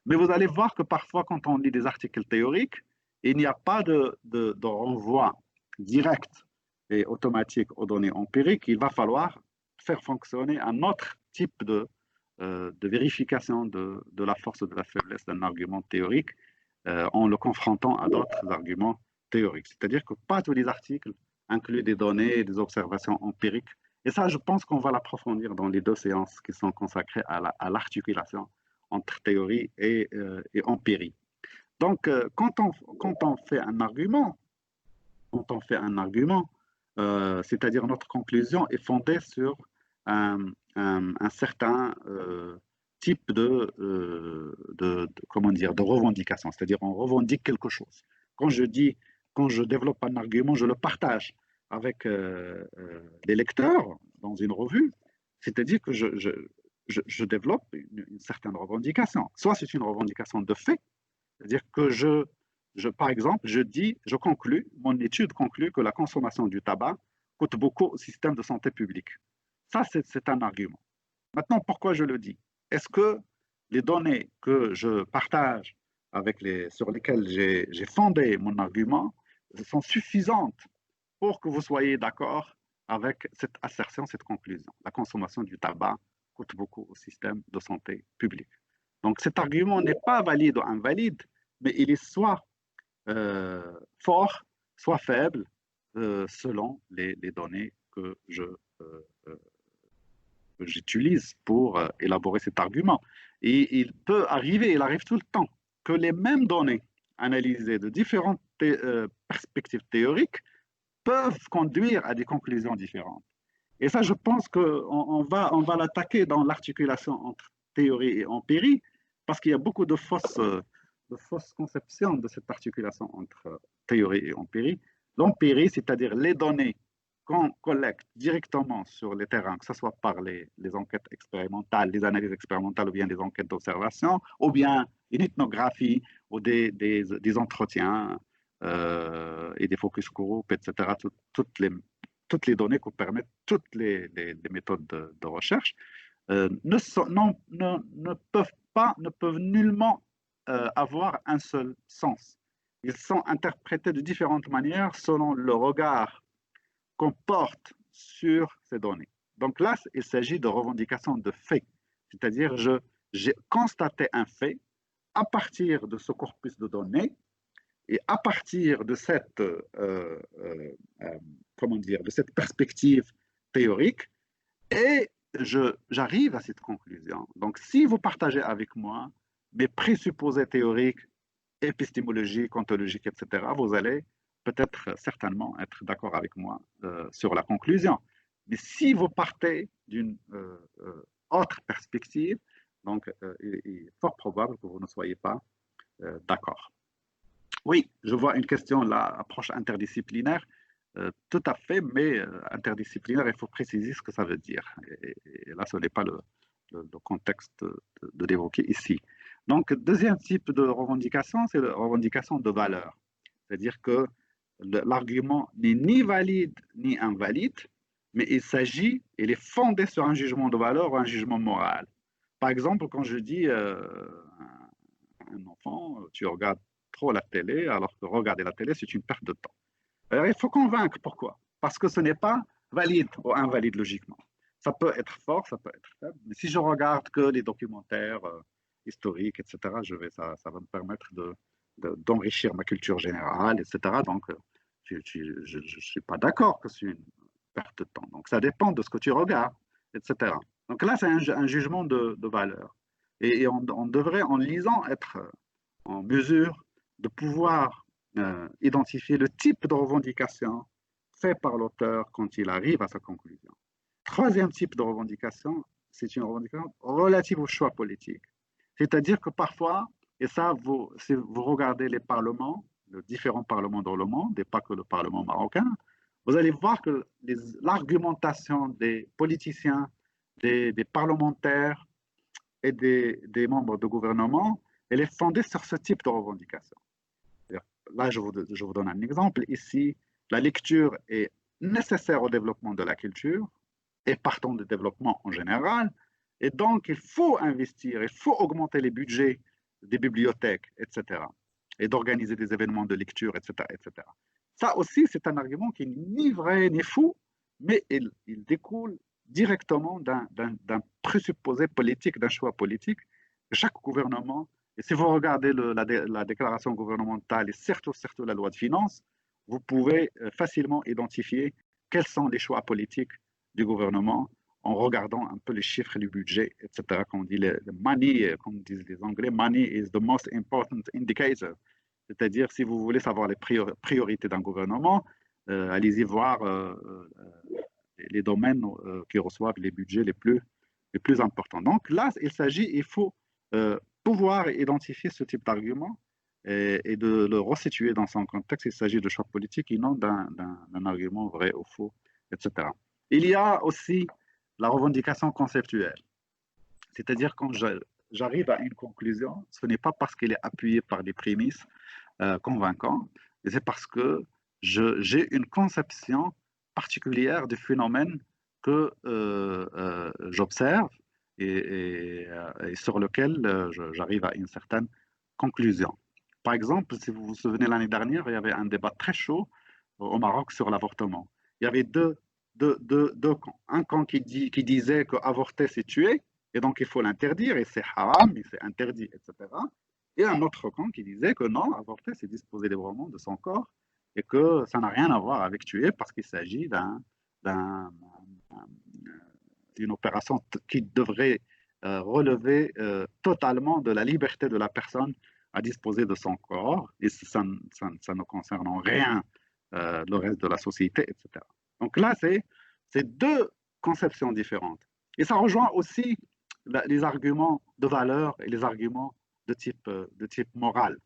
Mais vous allez voir que parfois, quand on lit des articles théoriques, il n'y a pas de renvoi direct et automatique aux données empiriques. Il va falloir faire fonctionner un autre type de vérification de la force ou de la faiblesse d'un argument théorique en le confrontant à d'autres arguments théoriques. C'est-à-dire que pas tous les articles incluent des données et des observations empiriques. Et ça, je pense qu'on va l'approfondir dans les 2 séances qui sont consacrées à l'articulation entre théorie et empirie. Donc, quand on fait un argument, c'est-à-dire notre conclusion est fondée sur un certain type de revendication, c'est-à-dire on revendique quelque chose. Quand je développe un argument, je le partage avec les lecteurs dans une revue, c'est-à-dire que je développe une certaine revendication. Soit c'est une revendication de fait, c'est-à-dire que par exemple, mon étude conclut que la consommation du tabac coûte beaucoup au système de santé publique. Ça, c'est un argument. Maintenant, pourquoi je le dis? Est-ce que les données que je partage sur lesquelles j'ai fondé mon argument sont suffisantes pour que vous soyez d'accord avec cette assertion, cette conclusion? La consommation du tabac coûte beaucoup au système de santé publique. Donc, cet argument n'est pas valide ou invalide, mais il est soit fort, soit faible, selon les données que j'utilise pour élaborer cet argument. Et il peut arriver, il arrive tout le temps, que les mêmes données analysées de différentes perspectives théoriques peuvent conduire à des conclusions différentes. Et ça, je pense qu'on va l'attaquer dans l'articulation entre théorie et empirie, parce qu'il y a beaucoup de fausses conceptions de cette articulation entre théorie et empirie. L'empirie, c'est-à-dire les données qu'on collecte directement sur les terrains, que ce soit par les enquêtes expérimentales, les analyses expérimentales ou bien des enquêtes d'observation, ou bien une ethnographie ou des entretiens et des focus group, etc. Toutes les données qui permettent toutes les méthodes de recherche ne peuvent nullement avoir un seul sens. Ils sont interprétés de différentes manières selon le regard qu'on porte sur ces données. Donc là, il s'agit de revendication de faits, c'est-à-dire j'ai constaté un fait à partir de ce corpus de données et à partir de cette, de cette perspective théorique, et j'arrive à cette conclusion. Donc, si vous partagez avec moi mes présupposés théoriques épistémologique, ontologique, etc., vous allez peut-être certainement être d'accord avec moi sur la conclusion. Mais si vous partez d'une autre perspective, donc il est fort probable que vous ne soyez pas d'accord. Oui, je vois une question là, approche interdisciplinaire. Tout à fait, mais interdisciplinaire, il faut préciser ce que ça veut dire. Et là, ce n'est pas le contexte de l'évoquer ici. Donc, deuxième type de revendication, c'est la revendication de valeur. C'est-à-dire que l'argument n'est ni valide ni invalide, mais il est fondé sur un jugement de valeur ou un jugement moral. Par exemple, quand je dis à un enfant, tu regardes trop la télé, alors que regarder la télé, c'est une perte de temps. Alors, il faut convaincre. Pourquoi? Parce que ce n'est pas valide ou invalide logiquement. Ça peut être fort, ça peut être faible, mais si je regarde que les documentaires historiques, etc., ça va me permettre d'enrichir ma culture générale, etc. Donc, je ne suis pas d'accord que c'est une perte de temps. Donc, ça dépend de ce que tu regardes, etc. Donc là, c'est un jugement de valeur. Et on devrait, en lisant, être en mesure de pouvoir identifier le type de revendication fait par l'auteur quand il arrive à sa conclusion. Troisième type de revendication, c'est une revendication relative au choix politique. C'est-à-dire que parfois, et ça, si vous regardez les parlements, les différents parlements dans le monde, et pas que le Parlement marocain, vous allez voir que l'argumentation des politiciens, des parlementaires et des membres de gouvernement, elle est fondée sur ce type de revendication. Là, je vous donne un exemple. Ici, la lecture est nécessaire au développement de la culture et partant du développement en général. Et donc, il faut investir, il faut augmenter les budgets des bibliothèques, etc. Et d'organiser des événements de lecture, etc. etc. Ça aussi, c'est un argument qui n'est ni vrai ni fou, mais il découle directement d'un présupposé politique, d'un choix politique. Chaque gouvernement, et si vous regardez la déclaration gouvernementale et surtout la loi de finances, vous pouvez facilement identifier quels sont les choix politiques du gouvernement en regardant un peu les chiffres du budget, etc. Comme on dit, le money, comme disent les Anglais, money is the most important indicator. C'est-à-dire, si vous voulez savoir les priorités d'un gouvernement, allez-y voir les domaines qui reçoivent les budgets les plus importants. Donc là, il faut pouvoir identifier ce type d'argument et de le resituer dans son contexte. Il s'agit de choix politiques et non d'un argument vrai ou faux, etc. Il y a aussi la revendication conceptuelle. C'est-à-dire quand j'arrive à une conclusion, ce n'est pas parce qu'elle est appuyée par des prémices convaincantes, mais c'est parce que j'ai une conception particulière du phénomène que j'observe et sur lequel j'arrive à une certaine conclusion. Par exemple, si vous vous souvenez, l'année dernière, il y avait un débat très chaud au Maroc sur l'avortement. Il y avait deux camps. Un camp qui disait qu'avorter, c'est tuer, et donc il faut l'interdire, et c'est haram, et c'est interdit, etc. Et un autre camp qui disait que non, avorter, c'est disposer librement de son corps, et que ça n'a rien à voir avec tuer, parce qu'il s'agit d'une opération qui devrait relever totalement de la liberté de la personne à disposer de son corps, et ça ne concerne en rien le reste de la société, etc. Donc là, c'est deux conceptions différentes. Et ça rejoint aussi les arguments de valeur et les arguments de type moral.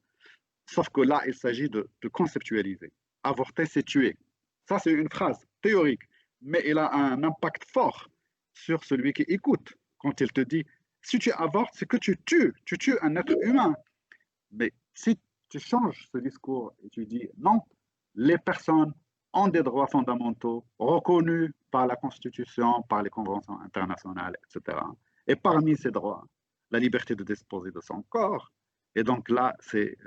Sauf que là, il s'agit de conceptualiser. Avorter, c'est tuer. Ça, c'est une phrase théorique, mais elle a un impact fort sur celui qui écoute. Quand il te dit, si tu avortes, c'est que tu tues un être humain. Mais si tu changes ce discours et tu dis, non, les personnes ont des droits fondamentaux reconnus par la Constitution, par les conventions internationales, etc. Et parmi ces droits, la liberté de disposer de son corps. Et donc là, c'est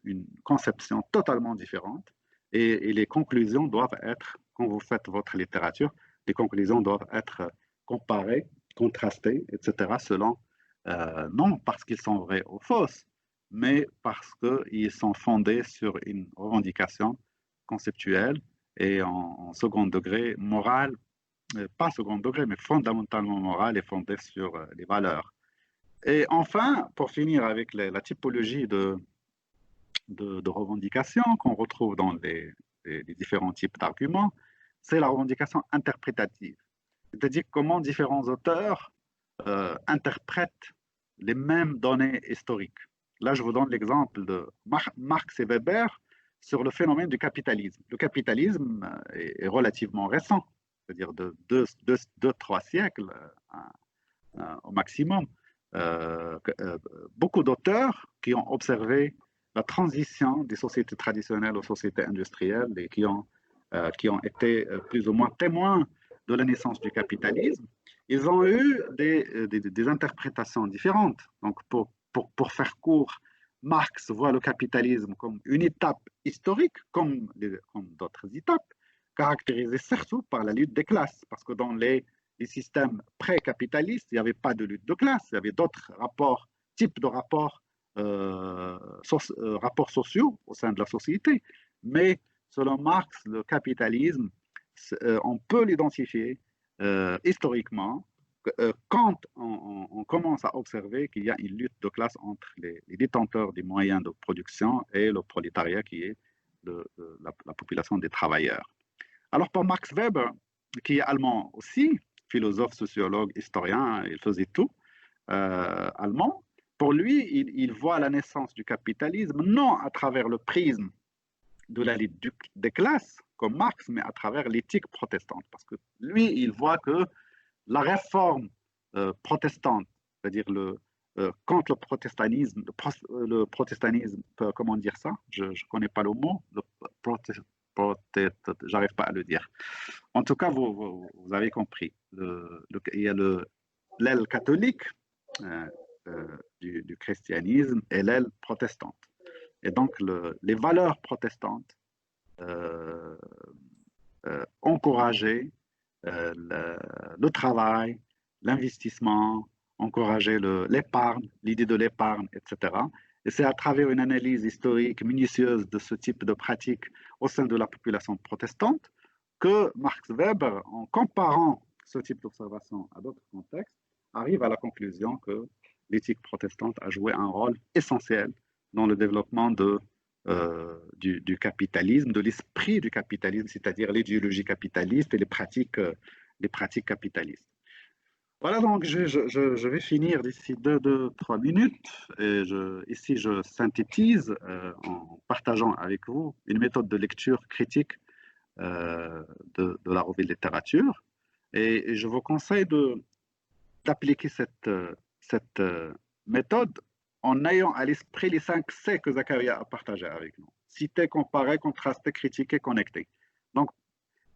une conception totalement différente. Et les conclusions doivent être, quand vous faites votre littérature, les conclusions doivent être comparées, contrastées, etc. selon, non parce qu'ils sont vrais ou fausses, mais parce qu'ils sont fondés sur une revendication conceptuelle et en second degré moral, pas second degré, mais fondamentalement moral et fondé sur les valeurs. Et enfin, pour finir avec la typologie de revendication qu'on retrouve dans les différents types d'arguments, c'est la revendication interprétative. C'est-à-dire comment différents auteurs interprètent les mêmes données historiques. Là, je vous donne l'exemple de Marx et Weber sur le phénomène du capitalisme. Le capitalisme est relativement récent, c'est-à-dire de 2-3 siècles au maximum. Beaucoup d'auteurs qui ont observé la transition des sociétés traditionnelles aux sociétés industrielles et qui ont été plus ou moins témoins de la naissance du capitalisme, ils ont eu des interprétations différentes. Donc, pour faire court, Marx voit le capitalisme comme une étape historique, comme d'autres étapes, caractérisée surtout par la lutte des classes, parce que dans les systèmes pré-capitalistes, il n'y avait pas de lutte de classe, il y avait d'autres rapports, types de rapports, rapports sociaux au sein de la société. Mais selon Marx, le capitalisme, on peut l'identifier historiquement quand on commence à observer qu'il y a une lutte de classe entre les détenteurs des moyens de production et le prolétariat qui est la population des travailleurs. Alors pour Max Weber, qui est allemand aussi, philosophe, sociologue, historien, il faisait tout, allemand, pour lui, il voit la naissance du capitalisme non à travers le prisme de la lutte des classes, comme Marx, mais à travers l'éthique protestante. Parce que lui, il voit que la réforme protestante, c'est-à-dire quand le protestantisme, comment dire ça? Je ne connais pas le mot, j'arrive pas à le dire. En tout cas, vous avez compris. Il y a l'aile catholique du christianisme et l'aile protestante. Et donc, les valeurs protestantes encourageaient le travail, l'investissement, encourager l'épargne, l'idée de l'épargne, etc. Et c'est à travers une analyse historique minutieuse de ce type de pratique au sein de la population protestante que Max Weber, en comparant ce type d'observation à d'autres contextes, arrive à la conclusion que l'éthique protestante a joué un rôle essentiel dans le développement du capitalisme, de l'esprit du capitalisme, c'est-à-dire l'idéologie capitaliste et les pratiques capitalistes. Voilà, donc je vais finir d'ici 2-3 minutes. Et ici, je synthétise en partageant avec vous une méthode de lecture critique de la revue de littérature. Et je vous conseille d'appliquer cette méthode en ayant à l'esprit les 5 C que Zakaria a partagé avec nous. Citer, comparer, contraster, critiquer, connecter. Donc,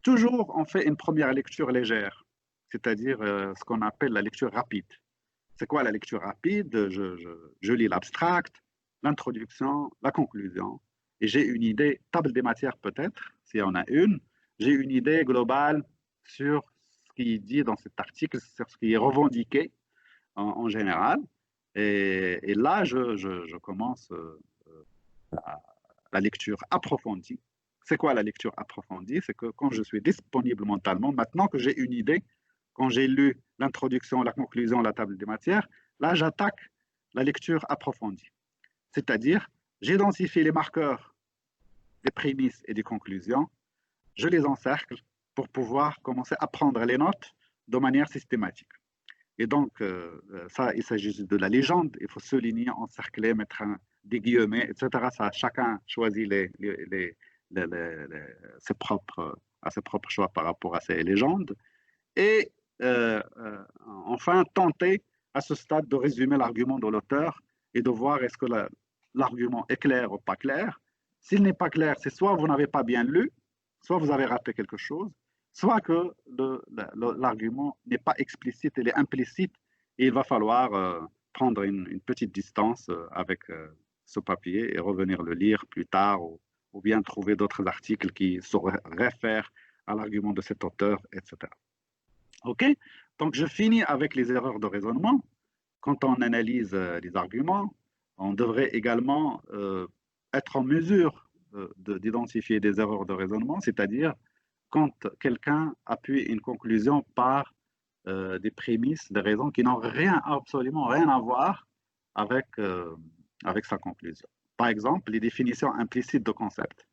toujours, on fait une première lecture légère, c'est-à-dire ce qu'on appelle la lecture rapide. C'est quoi la lecture rapide? Je lis l'abstract, l'introduction, la conclusion, et j'ai une idée, table des matières peut-être, s'il y en a une, j'ai une idée globale sur ce qui est dit dans cet article, sur ce qui est revendiqué en général. Et là, je commence la lecture approfondie. C'est quoi la lecture approfondie? C'est que quand je suis disponible mentalement, maintenant que j'ai une idée, quand j'ai lu l'introduction, la conclusion, la table des matières, là, j'attaque la lecture approfondie. C'est-à-dire, j'identifie les marqueurs des prémices et des conclusions, je les encercle pour pouvoir commencer à prendre les notes de manière systématique. Et donc, ça, il s'agit de la légende, il faut souligner, encercler, mettre des guillemets, etc. Ça, chacun choisit ses propres choix par rapport à ces légendes. Et enfin, tenter à ce stade de résumer l'argument de l'auteur et de voir est-ce que l'argument est clair ou pas clair. S'il n'est pas clair, c'est soit vous n'avez pas bien lu, soit vous avez raté quelque chose, soit que l'argument n'est pas explicite, il est implicite, et il va falloir prendre une petite distance avec ce papier et revenir le lire plus tard, ou bien trouver d'autres articles qui se réfèrent à l'argument de cet auteur, etc. OK? Donc, je finis avec les erreurs de raisonnement. Quand on analyse les arguments, on devrait également être en mesure d'identifier des erreurs de raisonnement, c'est-à-dire quand quelqu'un appuie une conclusion par des prémices, des raisons qui n'ont absolument rien à voir avec sa conclusion. Par exemple, les définitions implicites de concepts.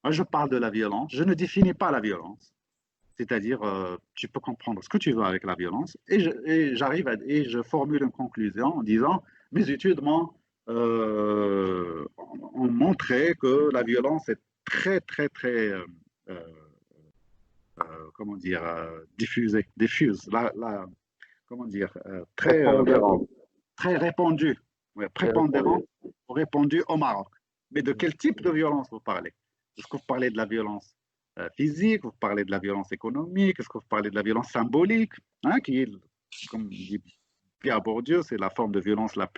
Moi, je parle de la violence, je ne définis pas la violence. C'est-à-dire, tu peux comprendre ce que tu veux avec la violence, et je formule une conclusion en disant, mes études ont montré que la violence est très, très, très, comment dire, diffuse, comment dire, Prépondérant. très répandue, ouais, prépondérant, répandue au Maroc. Mais de quel type de violence vous parlez? Est-ce que vous parlez de la violence physique, vous parlez de la violence économique, est-ce que vous parlez de la violence symbolique, hein, qui est, comme dit Pierre Bourdieu, c'est la forme de violence la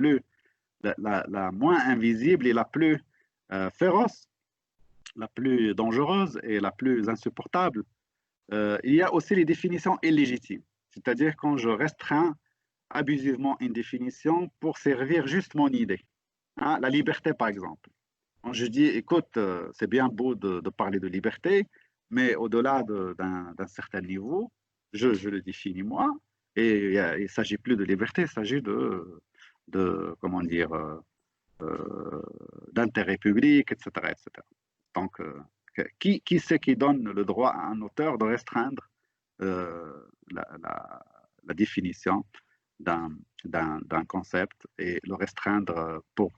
moins invisible et la plus féroce, la plus dangereuse et la plus insupportable. Il y a aussi les définitions illégitimes, c'est-à-dire quand je restreins abusivement une définition pour servir juste mon idée. Hein, la liberté, par exemple. Quand je dis, écoute, c'est bien beau de parler de liberté, mais au-delà d'un certain niveau, je le définis moi, et il ne s'agit plus de liberté, il s'agit comment dire, d'intérêt public, etc., etc. Donc, qui c'est qui donne le droit à un auteur de restreindre la définition d'un concept et le restreindre pour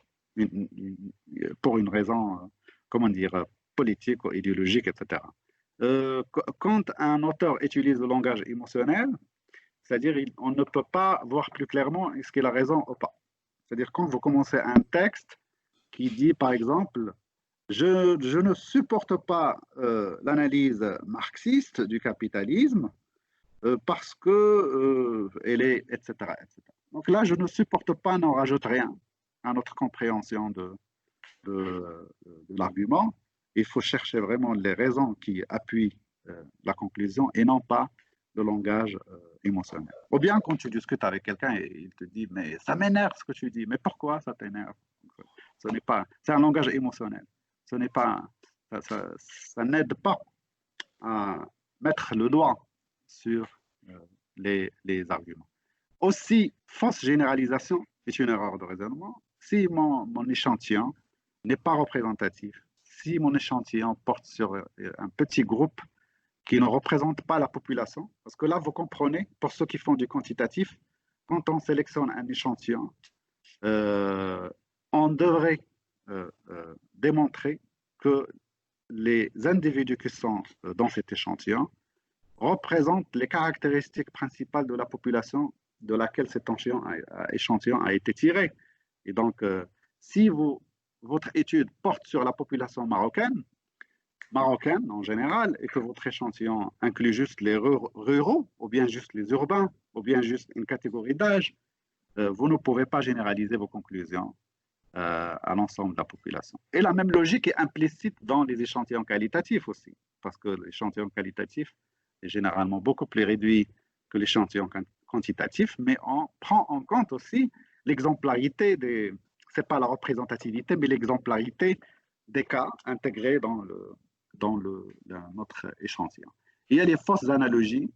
une raison, comment dire, politique ou idéologique, etc. Quand un auteur utilise le langage émotionnel, c'est-à-dire on ne peut pas voir plus clairement est-ce qu'il a raison ou pas. C'est-à-dire quand vous commencez un texte qui dit, par exemple, je ne supporte pas l'analyse marxiste du capitalisme parce que elle est, etc., etc. Donc là, je ne supporte pas, n'en rajoute rien à notre compréhension de l'argument. Il faut chercher vraiment les raisons qui appuient la conclusion et non pas le langage émotionnel. Ou bien quand tu discutes avec quelqu'un et il te dit mais ça m'énerve ce que tu dis, mais pourquoi ça t'énerve? Ce n'est pas, c'est un langage émotionnel. Ce n'est pas, ça n'aide pas à mettre le doigt sur les arguments. Aussi, fausse généralisation est une erreur de raisonnement. Si mon échantillon n'est pas représentatif, si mon échantillon porte sur un petit groupe qui ne représente pas la population, parce que là, vous comprenez, pour ceux qui font du quantitatif, quand on sélectionne un échantillon, on devrait démontrer que les individus qui sont dans cet échantillon représentent les caractéristiques principales de la population de laquelle cet échantillon a été tiré. Et donc, si votre étude porte sur la population marocaine en général, et que votre échantillon inclut juste les ruraux, ou bien juste les urbains, ou bien juste une catégorie d'âge, vous ne pouvez pas généraliser vos conclusions à l'ensemble de la population. Et la même logique est implicite dans les échantillons qualitatifs aussi, parce que l'échantillon qualitatif est généralement beaucoup plus réduit que l'échantillon quantitatif, mais on prend en compte aussi l'exemplarité c'est pas la représentativité, mais l'exemplarité des cas intégrés dans notre échantillon. Il y a les fausses analogies.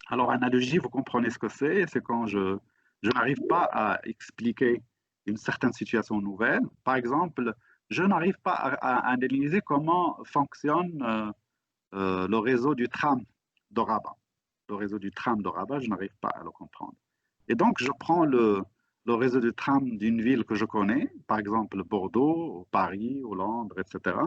Alors, analogie, vous comprenez ce que c'est quand je n'arrive pas à expliquer une certaine situation nouvelle. Par exemple, je n'arrive pas à analyser comment fonctionne le réseau du tram de Rabat. Le réseau du tram de Rabat, je n'arrive pas à le comprendre. Et donc, je prends le réseau du tram d'une ville que je connais, par exemple Bordeaux, ou Paris, ou Londres, etc.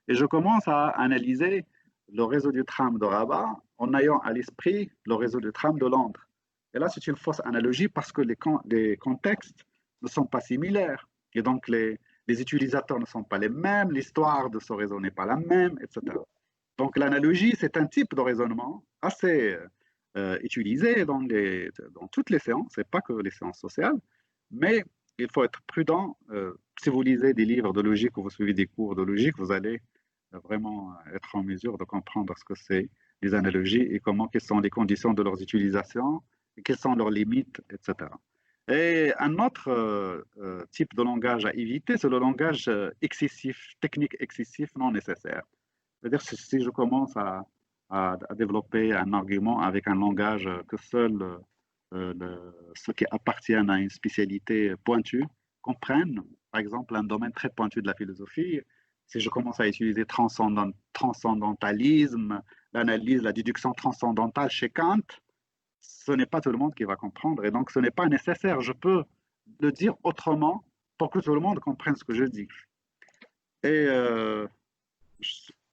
Et je commence à analyser le réseau du tram de Rabat en ayant à l'esprit le réseau du tram de Londres. Et là, c'est une fausse analogie parce que les contextes ne sont pas similaires. Et donc, les utilisateurs ne sont pas les mêmes, l'histoire de ce réseau n'est pas la même, etc. Donc, l'analogie, c'est un type de raisonnement assez utilisé dans toutes les séances, et pas que les séances sociales, mais il faut être prudent. Si vous lisez des livres de logique ou vous suivez des cours de logique, vous allez vraiment être en mesure de comprendre ce que c'est les analogies et quelles sont les conditions de leurs utilisations, et quelles sont leurs limites, etc. Et un autre type de langage à éviter, c'est le langage excessif, technique excessif non nécessaire. C'est-à-dire si je commence à développer un argument avec un langage que seuls ceux qui appartiennent à une spécialité pointue comprennent, par exemple, un domaine très pointu de la philosophie, si je commence à utiliser transcendantalisme, l'analyse, la déduction transcendantale chez Kant, ce n'est pas tout le monde qui va comprendre et donc ce n'est pas nécessaire. Je peux le dire autrement pour que tout le monde comprenne ce que je dis. Et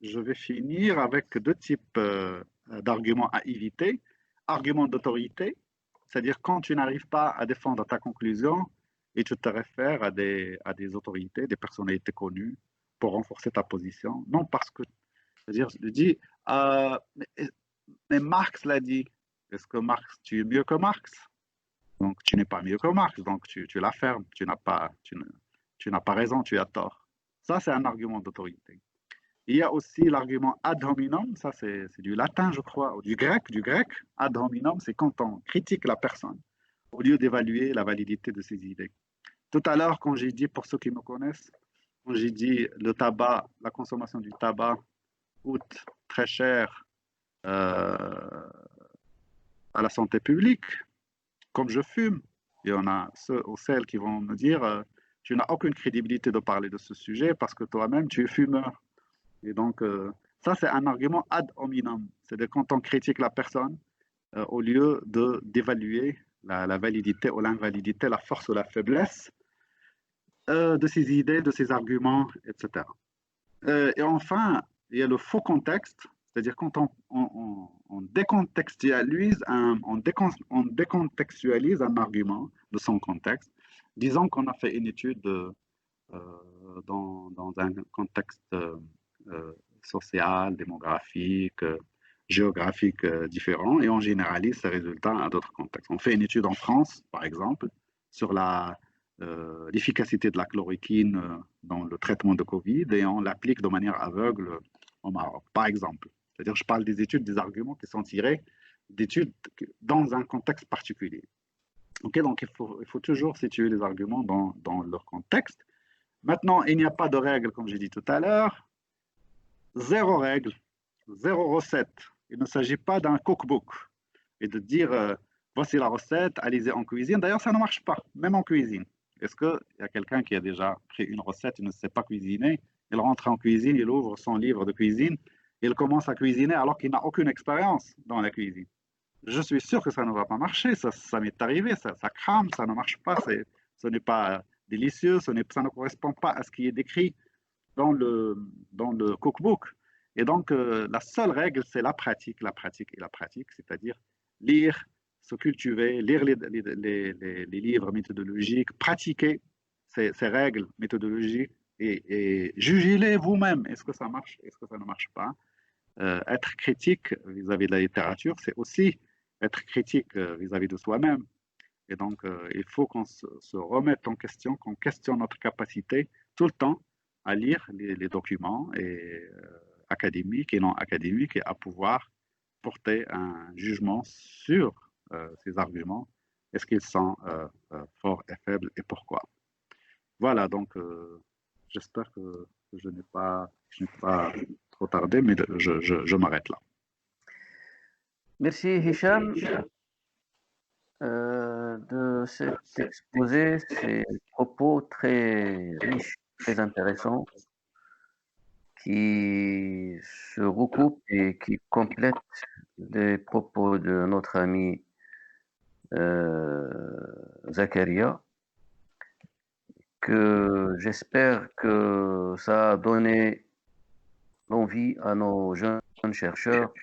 je vais finir avec deux types d'arguments à éviter. Argument d'autorité, c'est-à-dire quand tu n'arrives pas à défendre ta conclusion et tu te réfères à des autorités, des personnalités connues pour renforcer ta position. Non parce que, c'est-à-dire, je dis, mais Marx l'a dit. Est-ce que Marx, tu es mieux que Marx? Donc tu n'es pas mieux que Marx, donc tu l'affirmes, tu n'as pas raison, tu as tort. Ça, c'est un argument d'autorité. Il y a aussi l'argument ad hominem, ça c'est du latin, je crois, ou du grec. Ad hominem, c'est quand on critique la personne au lieu d'évaluer la validité de ses idées. Tout à l'heure, quand j'ai dit, pour ceux qui me connaissent, quand j'ai dit le tabac, la consommation du tabac coûte très cher à la santé publique, comme je fume, il y en a ceux ou celles qui vont me dire tu n'as aucune crédibilité de parler de ce sujet parce que toi-même tu es fumeur. Et donc, ça, c'est un argument ad hominem. C'est-à-dire quand on critique la personne, au lieu d'évaluer la validité ou l'invalidité, la force ou la faiblesse de ses idées, de ses arguments, etc. Et enfin, il y a le faux contexte, c'est-à-dire quand on décontextualise on décontextualise un argument de son contexte. Disons qu'on a fait une étude dans un contexte social, démographique, géographique différent et on généralise ces résultats à d'autres contextes. On fait une étude en France, par exemple, sur l'efficacité de la chloroquine dans le traitement de Covid et on l'applique de manière aveugle au Maroc, par exemple. C'est-à-dire, je parle des études, des arguments qui sont tirés d'études dans un contexte particulier. Okay, donc, il faut toujours situer les arguments dans leur contexte. Maintenant, il n'y a pas de règle, comme j'ai dit tout à l'heure. Zéro règle, zéro recette. Il ne s'agit pas d'un cookbook et de dire voici la recette, allez-y en cuisine. D'ailleurs, ça ne marche pas, même en cuisine. Est-ce qu'il y a quelqu'un qui a déjà pris une recette et ne sait pas cuisiner? Il rentre en cuisine, il ouvre son livre de cuisine, il commence à cuisiner alors qu'il n'a aucune expérience dans la cuisine. Je suis sûr que ça ne va pas marcher, ça m'est arrivé, ça crame, ça ne marche pas, ce n'est pas délicieux, ça ne correspond pas à ce qui est décrit dans le cookbook. Et donc, la seule règle, c'est la pratique, c'est-à-dire lire, se cultiver, lire les livres méthodologiques, pratiquer ces règles méthodologiques et jugez-les vous-même. Est-ce que ça marche? Est-ce que ça ne marche pas? Être critique vis-à-vis de la littérature, c'est aussi être critique vis-à-vis de soi-même. Et donc, il faut qu'on se remette en question, qu'on questionne notre capacité tout le temps à lire les documents académiques et non académiques et à pouvoir porter un jugement sur ces arguments. Est-ce qu'ils sont forts et faibles et pourquoi? Voilà, donc j'espère que je n'ai pas trop tardé, mais je m'arrête là. Merci Hicham de cet exposé, ces propos très riches, très intéressants, qui se recoupent et qui complètent les propos de notre ami Zakaria, que j'espère que ça a donné l'envie à nos jeunes chercheurs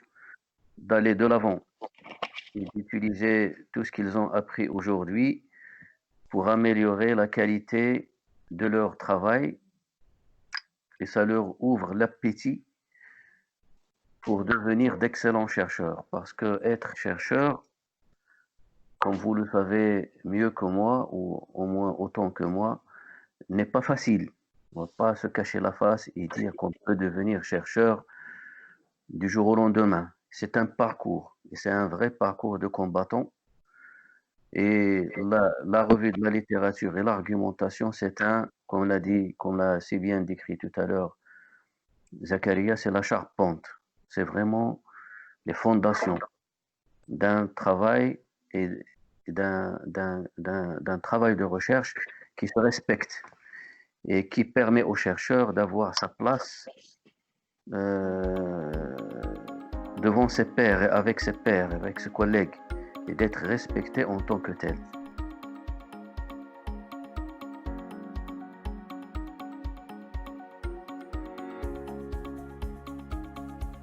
d'aller de l'avant et d'utiliser tout ce qu'ils ont appris aujourd'hui pour améliorer la qualité de leur travail et ça leur ouvre l'appétit pour devenir d'excellents chercheurs. Parce que être chercheur, comme vous le savez mieux que moi, ou au moins autant que moi, n'est pas facile. On ne va pas se cacher la face et dire qu'on peut devenir chercheur du jour au lendemain. C'est un parcours, et c'est un vrai parcours de combattant. Et la revue de la littérature et l'argumentation, c'est comme l'a dit, comme l'a si bien décrit tout à l'heure Zakaria, c'est la charpente. C'est vraiment les fondations d'un travail et d'un travail de recherche qui se respecte et qui permet au chercheur d'avoir sa place devant ses pairs, avec ses pairs, avec ses collègues, et d'être respecté en tant que tel.